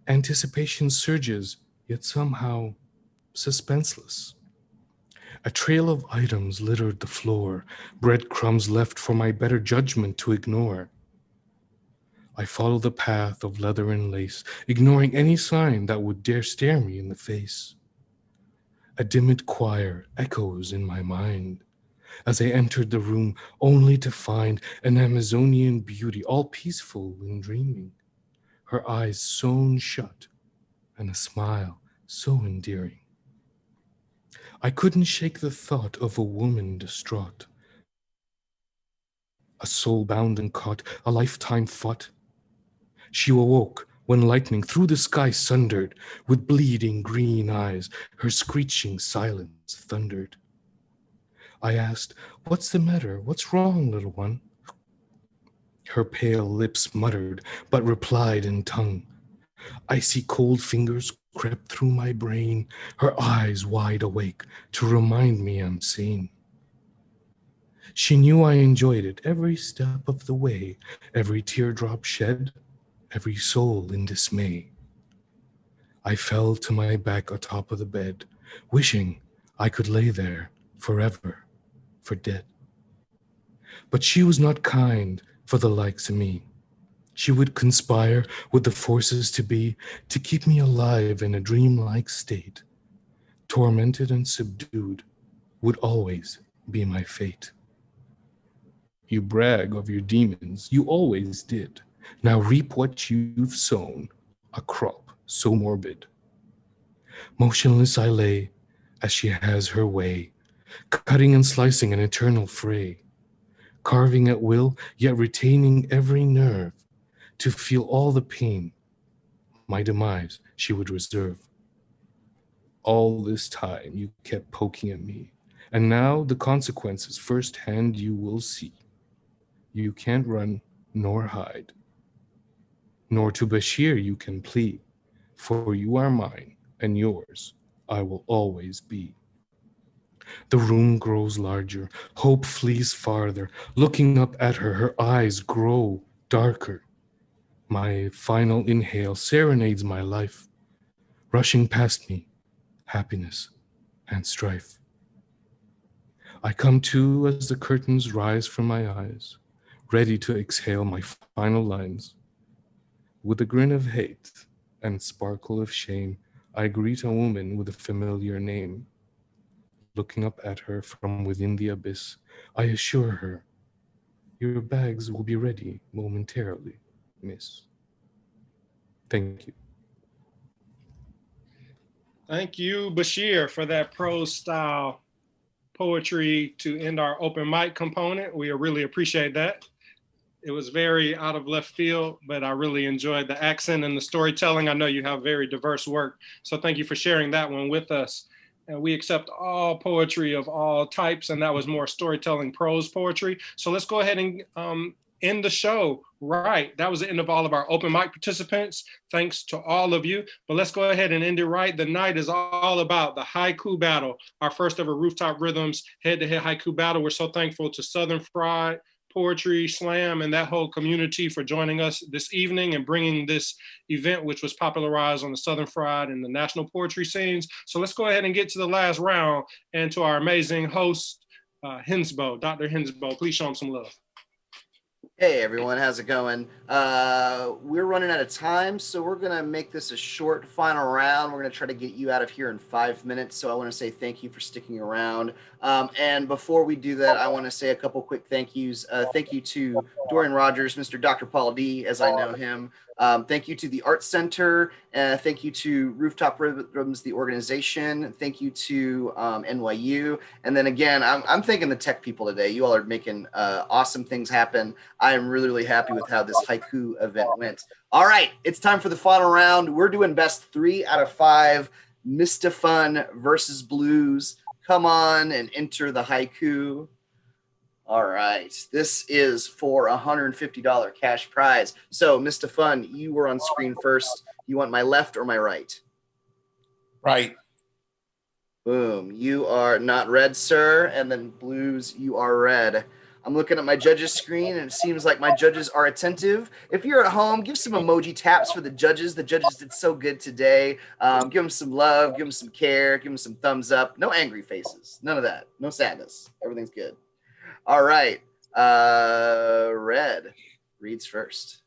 Anticipation surges, yet somehow suspenseless. A trail of items littered the floor, breadcrumbs left for my better judgment to ignore. I followed the path of leather and lace, ignoring any sign that would dare stare me in the face. A dimmed choir echoes in my mind as I entered the room, only to find an Amazonian beauty, all peaceful and dreaming, her eyes sewn shut and a smile so endearing. I couldn't shake the thought of a woman distraught, a soul bound and caught, a lifetime fought. She awoke when lightning through the sky sundered, with bleeding green eyes, her screeching silence thundered. I asked, "What's the matter? What's wrong, little one?" Her pale lips muttered, but replied in tongue. Icy cold fingers crept through my brain, her eyes wide awake to remind me I'm sane. She knew I enjoyed it every step of the way, every teardrop shed, every soul in dismay. I fell to my back atop of the bed, wishing I could lay there forever, for dead. But she was not kind for the likes of me. She would conspire with the forces to be, to keep me alive in a dreamlike state. Tormented and subdued would always be my fate. You brag of your demons, you always did. Now reap what you've sown, a crop so morbid. Motionless I lay, as she has her way, cutting and slicing an eternal fray, carving at will, yet retaining every nerve, to feel all the pain my demise she would reserve. All this time you kept poking at me, and now the consequences firsthand you will see. You can't run nor hide, nor to Bashir you can plead, for you are mine, and yours I will always be. The room grows larger, hope flees farther. Looking up at her, her eyes grow darker. My final inhale serenades my life, rushing past me, happiness and strife. I come to as the curtains rise from my eyes, ready to exhale my final lines. With a grin of hate and sparkle of shame, I greet a woman with a familiar name. Looking up at her from within the abyss, I assure her, your bags will be ready momentarily, miss. Thank you. Thank you, Bashir, for that prose style poetry to end our open mic component. We really appreciate that. It was very out of left field, but I really enjoyed the accent and the storytelling. I know you have very diverse work, so thank you for sharing that one with us. And we accept all poetry of all types, and that was more storytelling prose poetry. So let's go ahead and end the show right. That was the end of all of our open mic participants. Thanks to all of you. But let's go ahead and end it right. The night is all about the haiku battle, our first ever Rooftop Rhythms head-to-head haiku battle. We're so thankful to Southern Fried Poetry Slam and that whole community for joining us this evening and bringing this event, which was popularized on the Southern Fried and the national poetry scenes. So let's go ahead and get to the last round and to our amazing host, Hensbo, Dr. Hensbo. Please show him some love. Hey everyone, how's it going? We're running out of time, so we're gonna make this a short final round. We're gonna try to get you out of here in 5 minutes, so I wanna say thank you for sticking around. And before we do that, I wanna say a couple quick thank yous. Thank you to Dorian Rogers, Mr. Dr. Paul D, as I know him. Thank you to the Art Center. Thank you to Rooftop Rhythms, the organization. Thank you to NYU. And then again, I'm thanking the tech people today. You all are making awesome things happen. I am really, really happy with how this haiku event went. All right, it's time for the final round. We're doing best 3 out of 5. MistaFunn versus Bluz. Come on and enter the haiku. All right, this is for a $150 cash prize. So, MistaFunn, you were on screen first. You want my left or my right? Right. Boom. You are not red, sir. And then Bluz, you are red. I'm looking at my judges' screen, and it seems like my judges are attentive. If you're at home, give some emoji taps for the judges. The judges did so good today. Give them some love, give them some care, give them some thumbs up. No angry faces. None of that. No sadness. Everything's good. All right. Red reads first.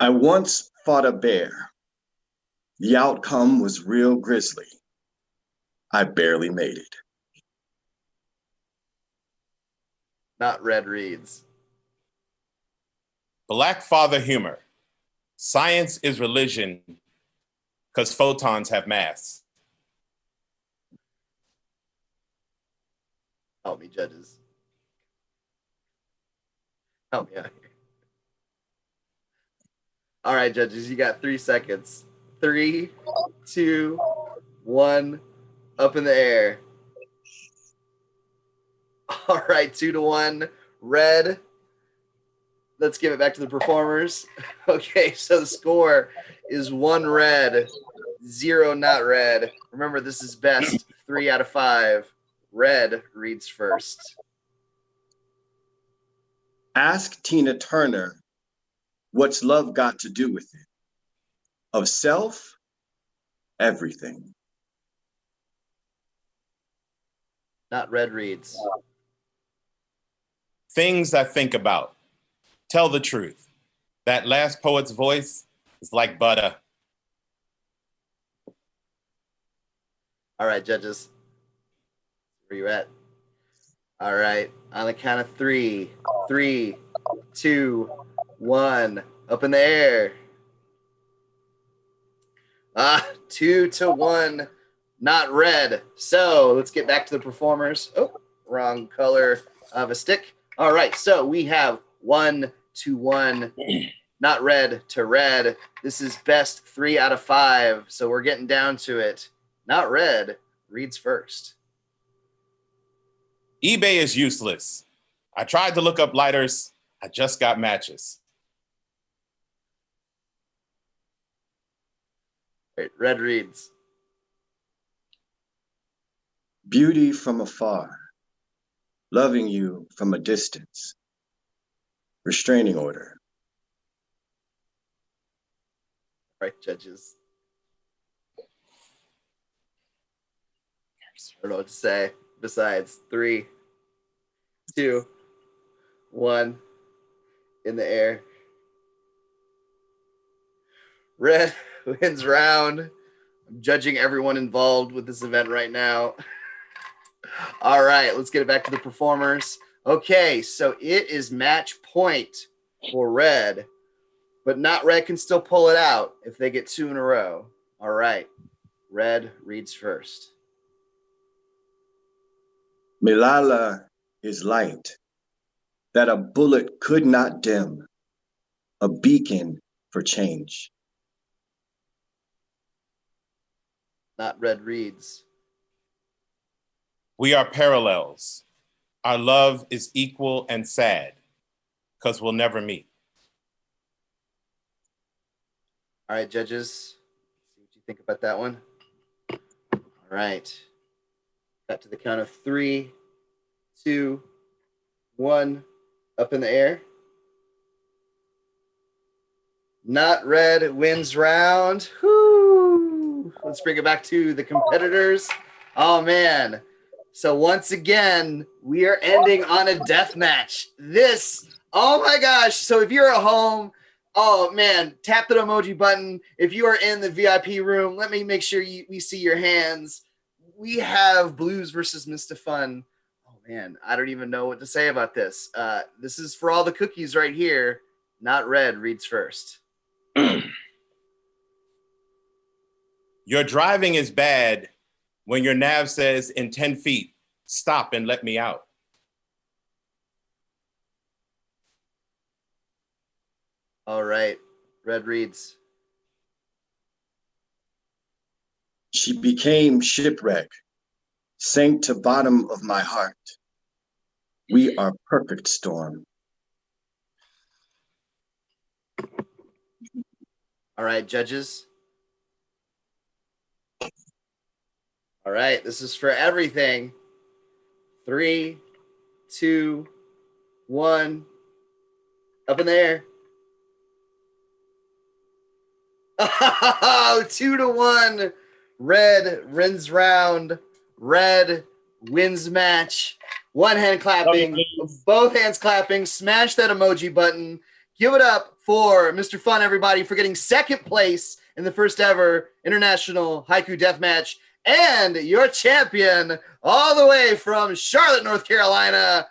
I once fought a bear. The outcome was real grisly. I barely made it. Not red reads. Black father humor. Science is religion. because photons have mass. Help me, judges. Help me out here. All right, judges, you got 3 seconds. 3, 2, 1, up in the air. All right, 2-1, red. Let's give it back to the performers. Okay, so the score is 1 red, 0 not red. Remember, this is best 3 out of 5. Red reads first. Ask Tina Turner, what's love got to do with it? Of self, everything. Not red reads. Things I think about. Tell the truth. That last poet's voice is like butter. All right, judges. Where you at? All right, on the count of 3. 3, 2, 1, up in the air. 2-1, not red. So let's get back to the performers. Oh, wrong color of a stick. All right, so we have 1-1, not red to red. This is best 3 out of 5, so we're getting down to it. Not red reads first. eBay is useless. I tried to look up lighters. I just got matches. Right, red reads. Beauty from afar, loving you from a distance. Restraining order. Right, judges. I don't know what to say besides 3, 2, 1, in the air. Red wins round. I'm judging everyone involved with this event right now. All right, let's get it back to the performers. Okay, so it is match point for red, but not red can still pull it out if they get 2 in a row. All right, red reads first. Milala is light that a bullet could not dim, a beacon for change. Not red reads. We are parallels. Our love is equal and sad because we'll never meet. All right, judges, see what you think about that one. All right. Got to the count of 3, 2, 1, up in the air. Not red wins round. Whoo! Let's bring it back to the competitors. Oh, man. So once again, we are ending on a death match. Oh my gosh. So if you're at home, oh man, tap that emoji button. If you are in the VIP room, let me make sure we see your hands. We have Bluz versus MistaFunn. Oh man, I don't even know what to say about this. This is for all the cookies right here. Not red reads first. Your driving is bad when your nav says in 10 feet, stop and let me out. All right, red reads. She became shipwreck, sank to bottom of my heart. We are perfect storm. All right, judges. All right, this is for everything. 3, 2, 1, up in the air. Oh, 2-1. Red wins round. Red wins match. One hand clapping, both hands clapping. Smash that emoji button. Give it up for MistaFunn, everybody, for getting second place in the first ever International Haiku Deathmatch. And your champion, all the way from Charlotte, North Carolina,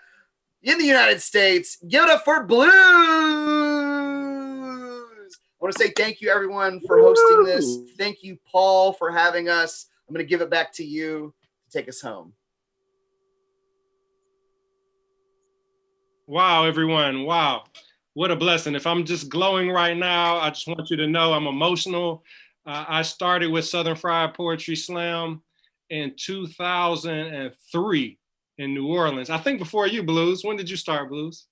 in the United States. Give it up for Bluz. want to say thank you, everyone, for hosting this. Thank you, Paul, for having us. I'm going to give it back to you to take us home. Wow, everyone. Wow. What a blessing. If I'm just glowing right now, I just want you to know I'm emotional. I started with Southern Fried Poetry Slam in 2003 in New Orleans. I think before you, Bluz. When did you start, Bluz?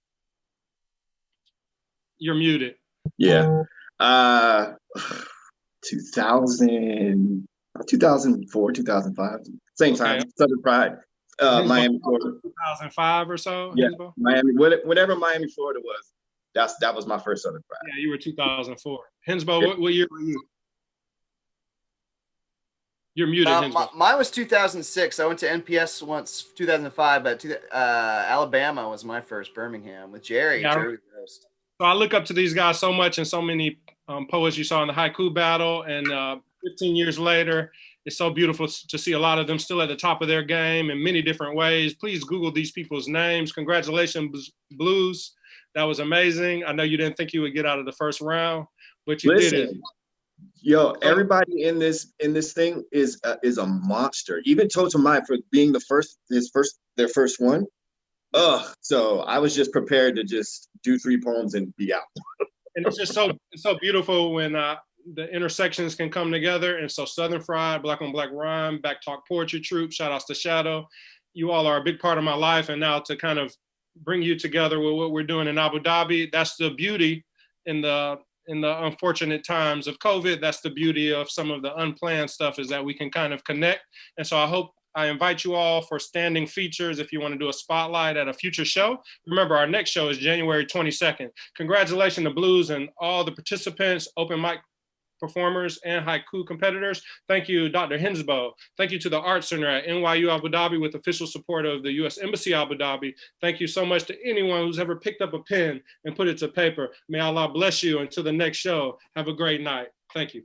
You're muted. Yeah. 2004, 2005. Same time. Okay. Southern Pride. Miami, Florida. 2005 or so? Yeah, Hensbo? Miami. Whatever Miami, Florida was, that was my first Southern Pride. Yeah, you were 2004. Hensbo, what year were you? You're muted, Hensbo. Mine was 2006. I went to NPS once, 2005, but Alabama was my first, Birmingham, with Jerri. Yeah, Jerri so I look up to these guys so much, and so many poets you saw in the haiku battle, and 15 years later, it's so beautiful to see a lot of them still at the top of their game in many different ways. Please Google these people's names. Congratulations, Bluz. That was amazing. I know you didn't think you would get out of the first round, but you did it. Yo, everybody in this thing is a monster. Even Totomai for being their first one. So I was just prepared to just do 3 poems and be out. And it's just so beautiful when the intersections can come together. And so Southern Fried, Black on Black Rhyme, Back Talk Poetry Troupe, shout outs to Shadow. You all are a big part of my life. And now to kind of bring you together with what we're doing in Abu Dhabi, that's the beauty in the unfortunate times of COVID. That's the beauty of some of the unplanned stuff, is that we can kind of connect. And so I invite you all for standing features if you want to do a spotlight at a future show. Remember, our next show is January 22nd. Congratulations to Bluz and all the participants, open mic performers, and haiku competitors. Thank you, Dr. Hensbo. Thank you to the Art Center at NYU Abu Dhabi with official support of the U.S. Embassy Abu Dhabi. Thank you so much to anyone who's ever picked up a pen and put it to paper. May Allah bless you until the next show. Have a great night. Thank you.